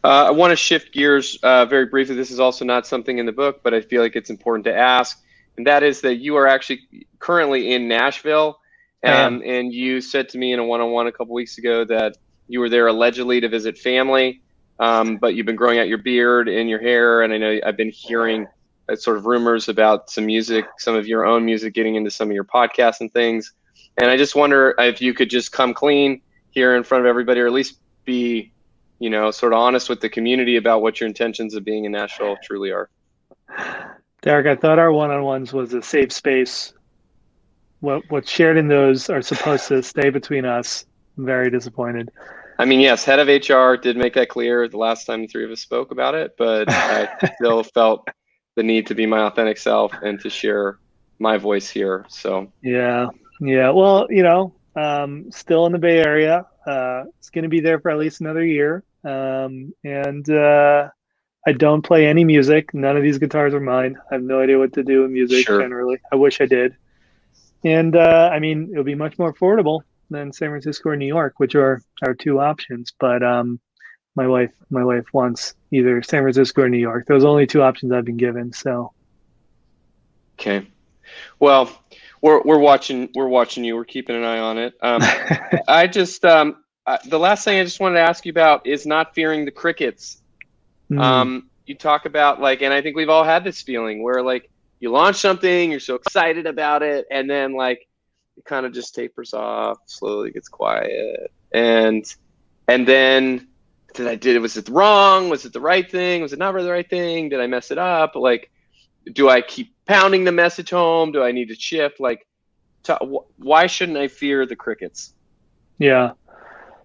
I want to shift gears very briefly. This is also not something in the book, but I feel like it's important to ask. And that is that you are actually currently in Nashville. And you said to me in a one-on-one a couple weeks ago that you were there allegedly to visit family, but you've been growing out your beard and your hair. And I know I've been hearing sort of rumors about some music, some of your own music getting into some of your podcasts and things. And I just wonder if you could just come clean here in front of everybody, or at least be, sort of honest with the community about what your intentions of being in Nashville truly are. Derek, I thought our one-on-ones was a safe space. What's shared in those are supposed to stay between us. I'm very disappointed. I mean, yes, head of HR did make that clear the last time the three of us spoke about it, but I still felt the need to be my authentic self and to share my voice here. So yeah. Well, still in the Bay Area. It's going to be there for at least another year. I don't play any music. None of these guitars are mine. I have no idea what to do with music generally. I wish I did. And it would be much more affordable than San Francisco or New York, which are our two options. But my wife wants either San Francisco or New York. Those are only two options I've been given. So. Okay. Well, we're watching you. We're keeping an eye on it. I just the last thing I just wanted to ask you about is not fearing the crickets. You talk about and I think we've all had this feeling where you launch something, you're so excited about it, and then it kind of just tapers off, slowly gets quiet, and then was it wrong? Was it the right thing? Was it not the right thing? Did I mess it up? Do I keep pounding the message home? Do I need to shift? Why shouldn't I fear the crickets? Yeah.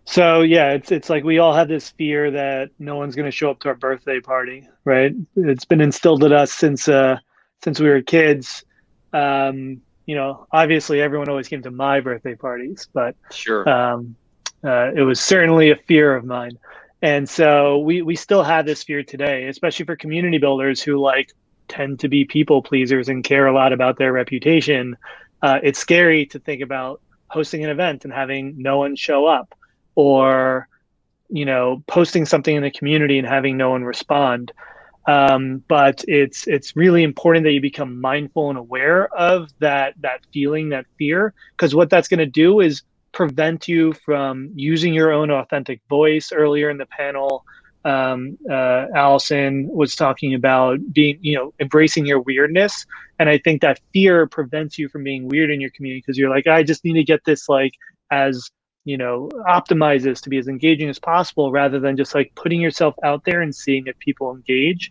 So yeah, it's like we all have this fear that no one's going to show up to our birthday party, right? It's been instilled in us since we were kids. Obviously everyone always came to my birthday parties, but sure, it was certainly a fear of mine. And so we still have this fear today, especially for community builders who tend to be people pleasers and care a lot about their reputation. It's scary to think about hosting an event and having no one show up, or posting something in the community and having no one respond. But it's really important that you become mindful and aware of that feeling, that fear, because what that's going to do is prevent you from using your own authentic voice. Earlier in the panel, Allison was talking about being, embracing your weirdness. And I think that fear prevents you from being weird in your community because you're like, I just need to get this as, optimize this to be as engaging as possible rather than just putting yourself out there and seeing if people engage.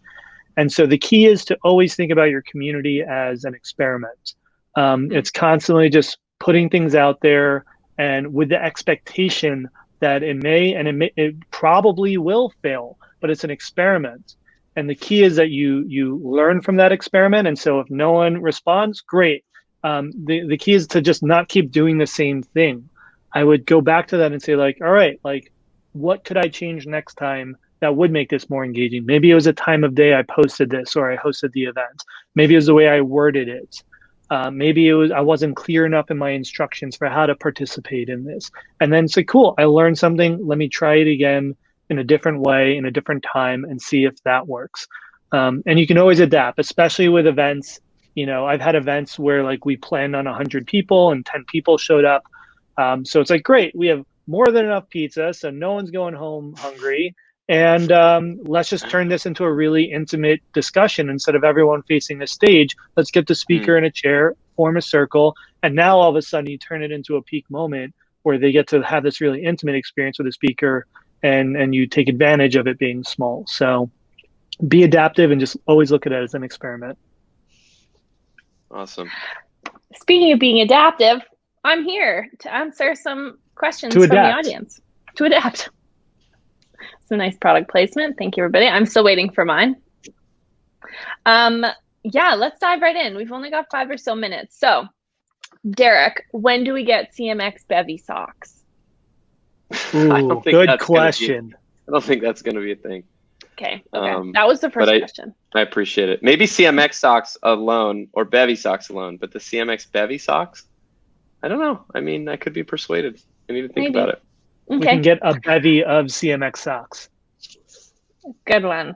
And so the key is to always think about your community as an experiment. It's constantly just putting things out there and with the expectation that it probably will fail, but it's an experiment. And the key is that you learn from that experiment. And so if no one responds, great. The key is to just not keep doing the same thing. I would go back to that and say all right, what could I change next time that would make this more engaging? Maybe it was a time of day I posted this or I hosted the event. Maybe it was the way I worded it. Maybe I wasn't clear enough in my instructions for how to participate in this. And then say, cool, I learned something. Let me try it again in a different way, in a different time, and see if that works. And you can always adapt, especially with events. I've had events where we planned on 100 people and 10 people showed up. So it's great, we have more than enough pizza, so no one's going home hungry. And let's just turn this into a really intimate discussion instead of everyone facing the stage. Let's get the speaker in a chair, form a circle. And now all of a sudden you turn it into a peak moment where they get to have this really intimate experience with the speaker and you take advantage of it being small. So be adaptive and just always look at it as an experiment. Awesome. Speaking of being adaptive, I'm here to answer some questions from the audience. To adapt. It's a nice product placement. Thank you, everybody. I'm still waiting for mine. Yeah, let's dive right in. We've only got 5 or so minutes. So, Derek, when do we get CMX Bevy socks? Ooh, good question. I don't think that's going to be a thing. Okay. That was the first question. I appreciate it. Maybe CMX socks alone or Bevy socks alone, but the CMX Bevy socks? I don't know. I mean, I could be persuaded. I need to think about it. Okay. We can get a bevy of CMX socks. Good one.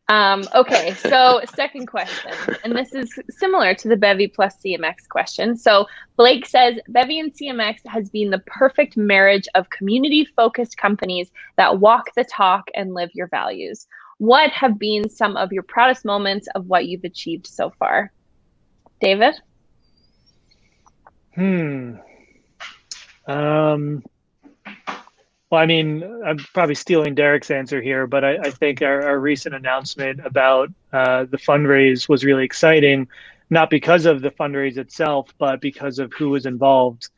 Okay, so second question, and this is similar to the Bevy plus CMX question. So Blake says, Bevy and CMX has been the perfect marriage of community-focused companies that walk the talk and live your values. What have been some of your proudest moments of what you've achieved so far? David? Well, I mean, I'm probably stealing Derek's answer here, but I think our recent announcement about the fundraise was really exciting, not because of the fundraise itself, but because of who was involved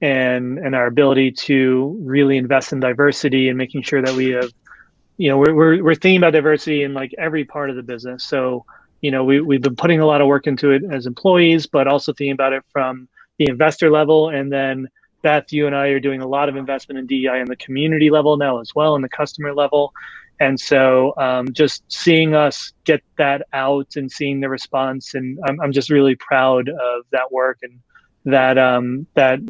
and our ability to really invest in diversity and making sure that we have, we're thinking about diversity in every part of the business. So, we've been putting a lot of work into it as employees, but also thinking about it from the investor level. And then Beth, you and I are doing a lot of investment in DEI on the community level now as well, and the customer level. And so just seeing us get that out and seeing the response, and I'm just really proud of that work. And that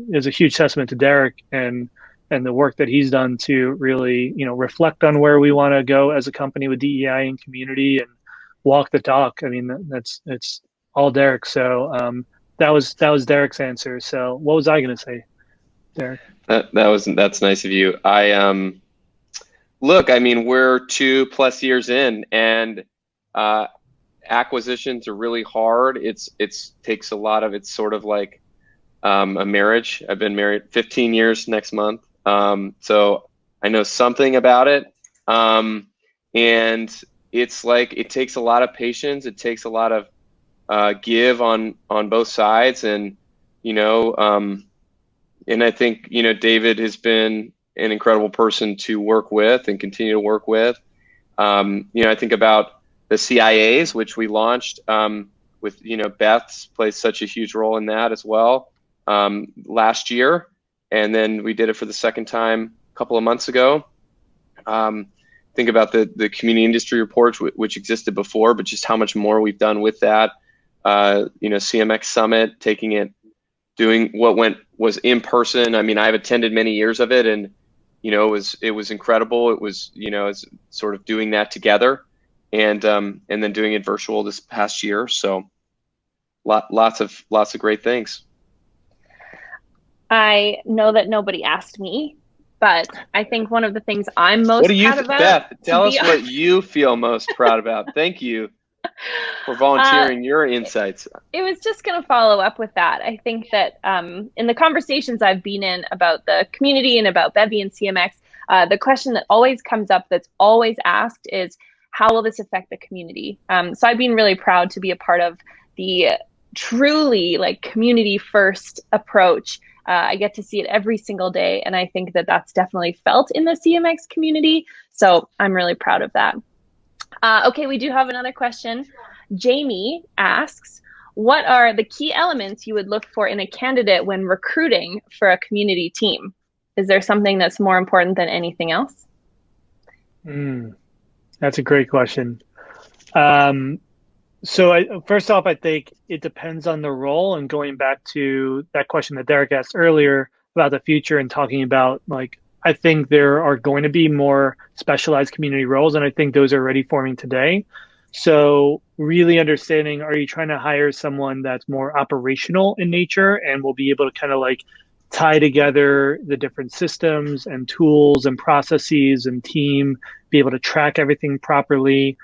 is a huge testament to Derek and the work that he's done to really, reflect on where we want to go as a company with DEI and community and walk the talk. I mean, it's all Derek. So that was Derek's answer. So what was I going to say, Derek? That's nice of you. Look, I mean, we're 2+ years in, and acquisitions are really hard. It's takes a lot of, it's sort of like a marriage. I've been married 15 years next month. So I know something about it. And it's it takes a lot of patience. It takes a lot of give on both sides. And, and I think, David has been an incredible person to work with and continue to work with. I think about the CIAs, which we launched with, Beth's plays such a huge role in that as well last year. And then we did it for the second time a couple of months ago. Think about the community industry reports, which existed before, but just how much more we've done with that. CMX Summit, taking it, doing what was in person. I mean, I've attended many years of it, and it was incredible. It was it's sort of doing that together, and then doing it virtual this past year. So lots of great things. I know that nobody asked me But I think one of the things I'm most proud about, Beth, tell us what you feel most proud about. Thank you for volunteering your insights. It was just going to follow up with that. I think that in the conversations I've been in about the community and about Bevy and CMX, the question that always comes up, that's always asked, is how will this affect the community? So I've been really proud to be a part of the truly like community first approach. I get to see it every single day, and I think that that's definitely felt in the CMX community. So I'm really proud of that. Okay, we do have another question. Jamie asks, what are the key elements you would look for in a candidate when recruiting for a community team? Is there something that's more important than anything else? That's a great question. First off, I think it depends on the role, and going back to that question that Derek asked earlier about the future and talking about, like, I think there are going to be more specialized community roles, and I think those are already forming today. So really understanding, are you trying to hire someone that's more operational in nature and will be able to kind of like tie together the different systems and tools and processes and team, be able to track everything properly,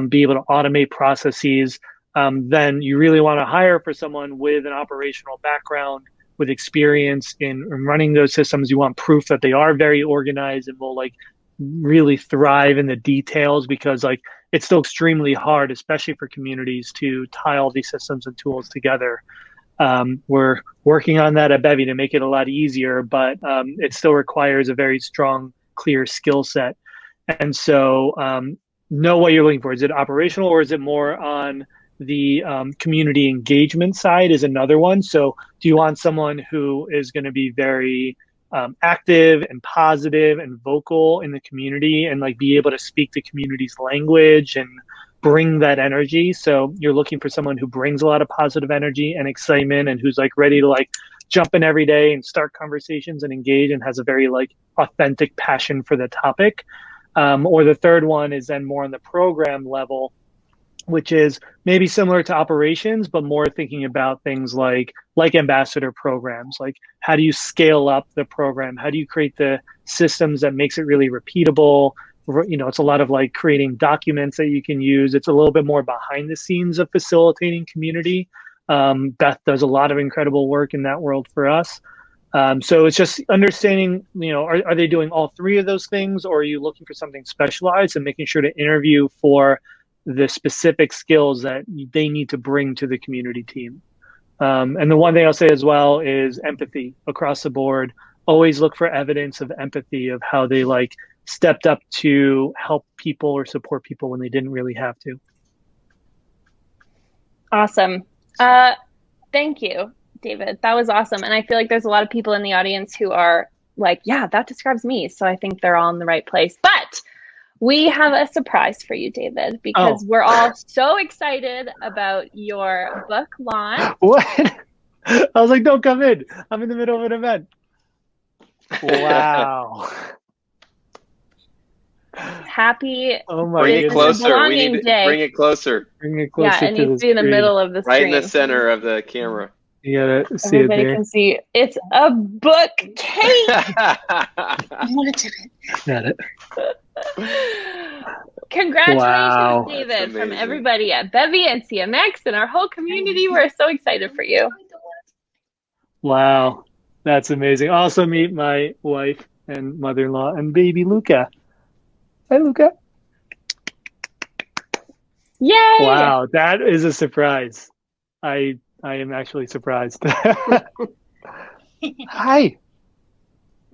be able to automate processes, then you really want to hire for someone with an operational background, with experience in running those systems. You want proof that they are very organized and will like really thrive in the details, because like it's still extremely hard, especially for communities, to tie all these systems and tools together. We're working on that at Bevy to make it a lot easier, but it still requires a very strong, clear skill set. And so know what you're looking for. Is it operational, or is it more on the community engagement side is another one. So do you want someone who is going to be very active and positive and vocal in the community and like be able to speak the community's language and bring that energy? So you're looking for someone who brings a lot of positive energy and excitement and who's like ready to like jump in every day and start conversations and engage and has a very like authentic passion for the topic. Or the third one is then more on the program level, which is maybe similar to operations, but more thinking about things like ambassador programs. Like, how do you scale up the program? How do you create the systems that makes it really repeatable? You know, it's a lot of like creating documents that you can use. It's a little bit more behind the scenes of facilitating community. Beth does a lot of incredible work in that world for us. So it's just understanding, you know, are they doing all three of those things, or are you looking for something specialized, and making sure to interview for the specific skills that they need to bring to the community team. And the one thing I'll say as well is empathy across the board. Always look for evidence of empathy, of how they like stepped up to help people or support people when they didn't really have to. Awesome. Thank you, David. That was awesome. And I feel like there's a lot of people in the audience who are like, yeah, that describes me. So I think they're all in the right place. But we have a surprise for you, David, because we're all so excited about your book launch. What? I was like, don't come in. I'm in the middle of an event. Wow. Happy. Oh my Bring it closer. We need to day. Bring it closer. Bring it closer. Yeah, it needs to be in the middle of the screen. Right in the center of the camera. You gotta see Everybody it there. can see. It's a bookcase. Got it. Congratulations, Wow. David, from everybody at Bevy and CMX and our whole community. We're so excited for you. Wow, that's amazing. Also meet my wife and mother-in-law and baby Luca. Hi, Luca. Yay! Wow, that is a surprise. I am actually surprised. Hi.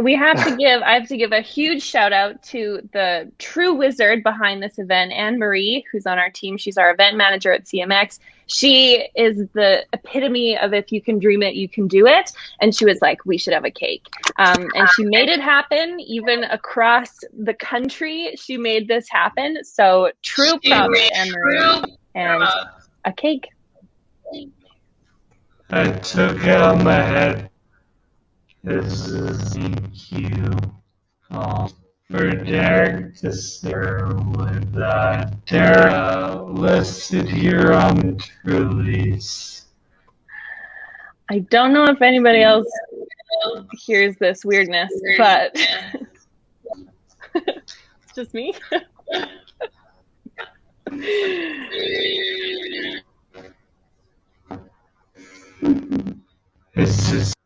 I have to give a huge shout out to the true wizard behind this event, Anne Marie, who's on our team. She's our event manager at CMX. She is the epitome of if you can dream it, you can do it. And she was like, we should have a cake. And she made it happen, even across the country. She made this happen. So true props, Anne Marie, and a cake. I took out my head. This is EQ call for Derek to serve with Tara listed here on the release. I don't know if anybody else hears this weirdness, but it's just me. It's just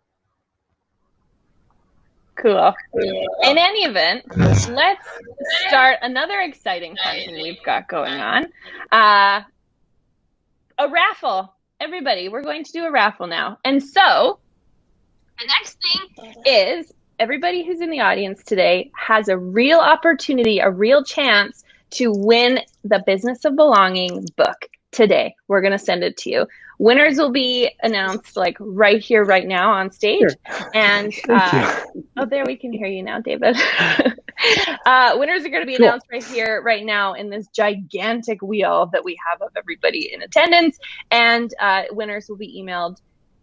Cool. In any event, let's start another exciting fun thing we've got going on. A raffle. Everybody, we're going to do a raffle now. And so the next thing is everybody who's in the audience today has a real opportunity, a real chance to win the Business of Belonging book today. We're going to send it to you. Winners will be announced like right here, right now on stage. Sure. And oh, there, we can hear you now, David. Winners are going to be announced right here, right now in this gigantic wheel that we have of everybody in attendance. And winners will be emailed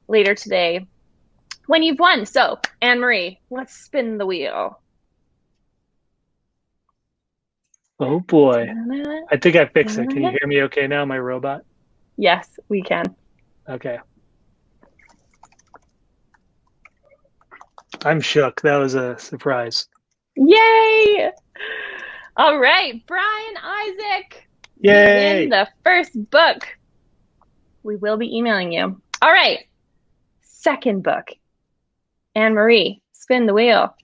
later today when you've won. So, Anne-Marie, let's spin the wheel. Oh boy. I think I fixed it. Can you hear me okay now, my robot? Yes, we can. Okay. I'm shook. That was a surprise. Yay! All right, Brian Isaac. Yay! You win the first book. We will be emailing you. All right. Second book. Anne-Marie, spin the wheel.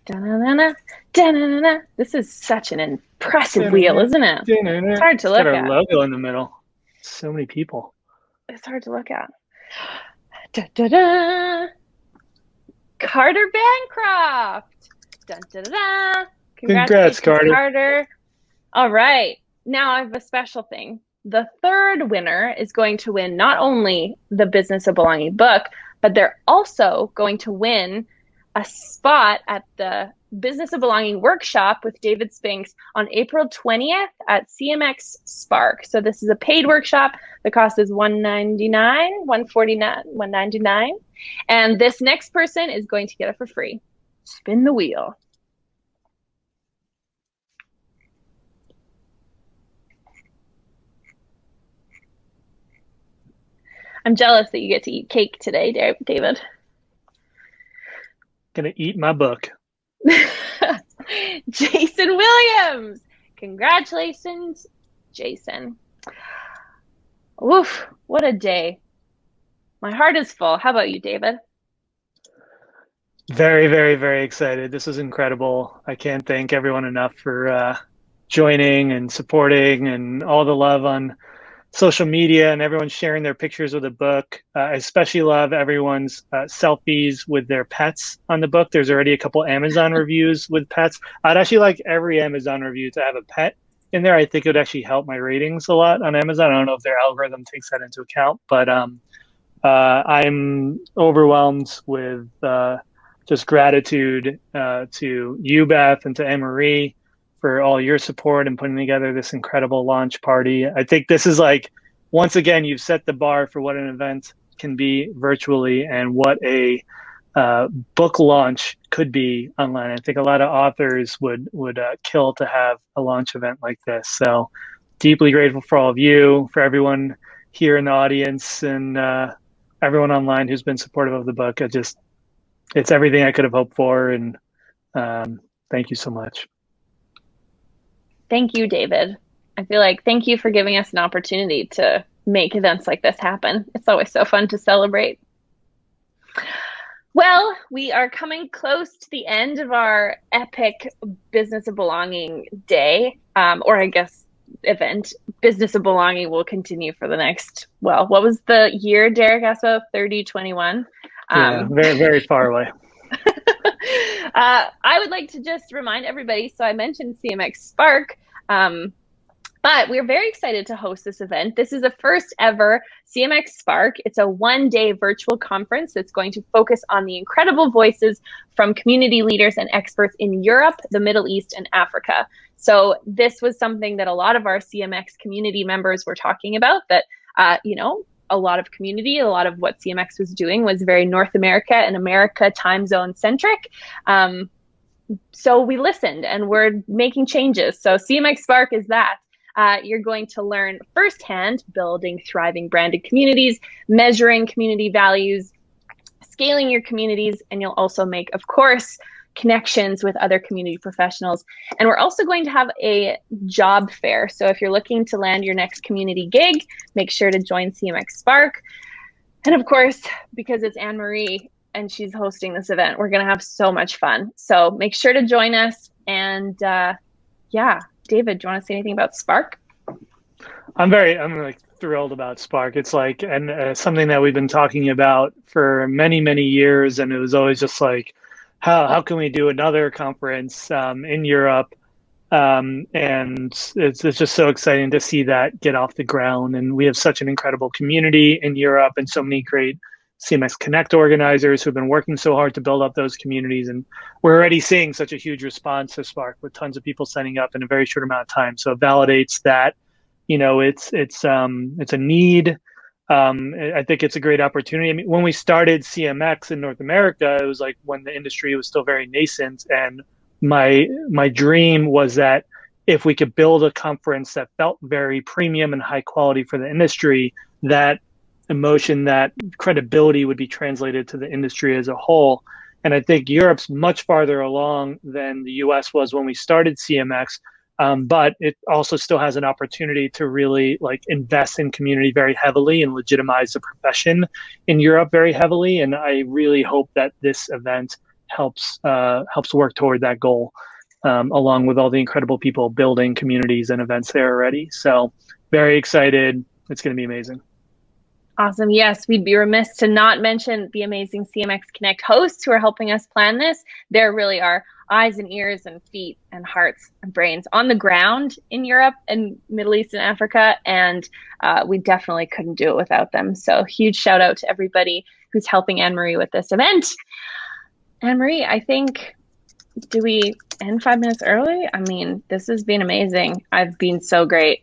Da-na-na-na, da-na-na-na. This is such an impressive wheel, isn't it? It's hard to look at. It's got our logo in the middle. So many people. It's hard to look at. Da-da-da. Carter Bancroft. Da-da-da. Congrats, Carter. All right. Now I have a special thing. The third winner is going to win not only the Business of Belonging book, but they're also going to win a spot at the Business of Belonging workshop with David Spinks on April 20th at CMX Spark. So this is a paid workshop. The cost is $199, $149, $199. And this next person is going to get it for free. Spin the wheel. I'm jealous that you get to eat cake today, David. Gonna eat my book. Jason Williams. Congratulations, Jason. Oof, what a day. My heart is full. How about you, David? Very, very, very excited. This is incredible. I can't thank everyone enough for joining and supporting and all the love on social media and everyone sharing their pictures of the book. I especially love everyone's selfies with their pets on the book. There's already a couple Amazon reviews with pets. I'd actually like every Amazon review to have a pet in there. I think it would actually help my ratings a lot on Amazon. I don't know if their algorithm takes that into account, but I'm overwhelmed with just gratitude to you, Beth, and to Anne-Marie for all your support and putting together this incredible launch party. I think this is like, once again, you've set the bar for what an event can be virtually and what a book launch could be online. I think a lot of authors would kill to have a launch event like this. So deeply grateful for all of you, for everyone here in the audience, and everyone online who's been supportive of the book. It's everything I could have hoped for, and thank you so much. Thank you, David. I feel like thank you for giving us an opportunity to make events like this happen. It's always so fun to celebrate. Well, we are coming close to the end of our epic Business of Belonging day, or I guess event. Business of Belonging will continue for the next, well, what was the year, Derek Espo? 3021? Yeah, very, very far away. I would like to just remind everybody, so I mentioned CMX Spark, but we're very excited to host this event. This is the first ever CMX Spark. It's a one-day virtual conference that's going to focus on the incredible voices from community leaders and experts in Europe, the Middle East, and Africa. So this was something that a lot of our CMX community members were talking about, that, a lot of community, a lot of what CMX was doing was very North America and America time zone centric. So we listened and we're making changes. So CMX Spark is that. You're going to learn firsthand building thriving branded communities, measuring community values, scaling your communities, and you'll also make, of course, connections with other community professionals. And we're also going to have a job fair. So if you're looking to land your next community gig, make sure to join CMX Spark. And of course, because it's Anne-Marie and she's hosting this event, we're going to have so much fun. So make sure to join us. And yeah, David, do you want to say anything about Spark? I'm like thrilled about Spark. It's like, and something that we've been talking about for many, many years. And it was always just like, how can we do another conference in Europe? And it's just so exciting to see that get off the ground. And we have such an incredible community in Europe and so many great CMX Connect organizers who've been working so hard to build up those communities. And we're already seeing such a huge response to Spark with tons of people signing up in a very short amount of time. So it validates that, you know, it's a need. I think it's a great opportunity. I mean, when we started CMX in North America, it was like when the industry was still very nascent. And my dream was that if we could build a conference that felt very premium and high quality for the industry, that emotion, that credibility would be translated to the industry as a whole. And I think Europe's much farther along than the US was when we started CMX. But it also still has an opportunity to really like invest in community very heavily and legitimize the profession in Europe very heavily. And I really hope that this event helps work toward that goal, along with all the incredible people building communities and events there already. So very excited. It's going to be amazing. Awesome. Yes, we'd be remiss to not mention the amazing CMX Connect hosts who are helping us plan this. There really are eyes and ears and feet and hearts and brains on the ground in Europe and Middle East and Africa. And we definitely couldn't do it without them. So huge shout out to everybody who's helping Anne-Marie with this event. Anne-Marie, I think, do we end 5 minutes early? I mean, this has been amazing. I've been so great.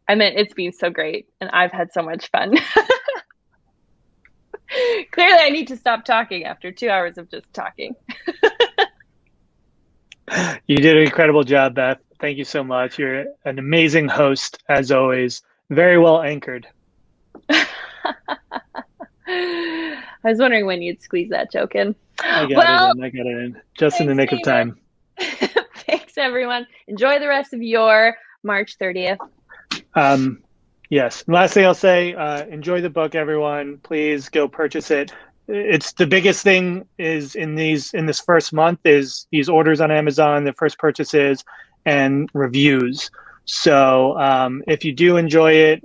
I meant it's been so great, and I've had so much fun. Clearly, I need to stop talking after 2 hours of just talking. You did an incredible job, Beth. Thank you so much. You're an amazing host, as always. Very well anchored. I was wondering when you'd squeeze that joke in. I got it in. Just in the nick of time. Thanks, everyone. Enjoy the rest of your March 30th. Yes. Last thing I'll say, enjoy the book, everyone. Please go purchase it. It's the biggest thing is in this first month is these orders on Amazon, the first purchases and reviews. So if you do enjoy it,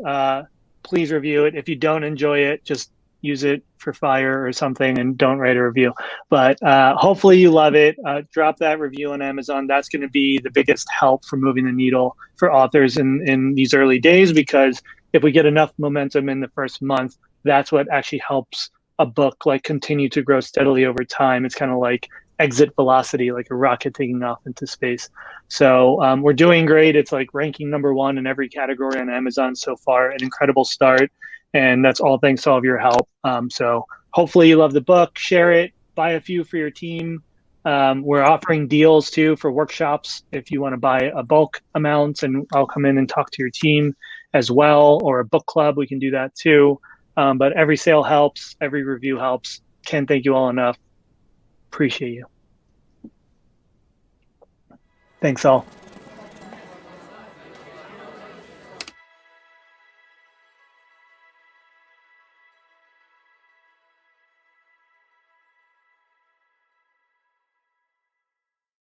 please review it. If you don't enjoy it, just use it for fire or something and don't write a review. But hopefully you love it. Drop that review on Amazon. That's going to be the biggest help for moving the needle for authors in these early days, because if we get enough momentum in the first month, that's what actually helps a book like continue to grow steadily over time. It's kind of like exit velocity, like a rocket taking off into space. So we're doing great. It's like ranking #1 in every category on Amazon so far, an incredible start. And that's all thanks to all of your help. So hopefully you love the book, share it, buy a few for your team. We're offering deals too for workshops if you want to buy a bulk amount, and I'll come in and talk to your team as well, or a book club, we can do that too. But every sale helps, every review helps. Can't thank you all enough. Appreciate you. Thanks all.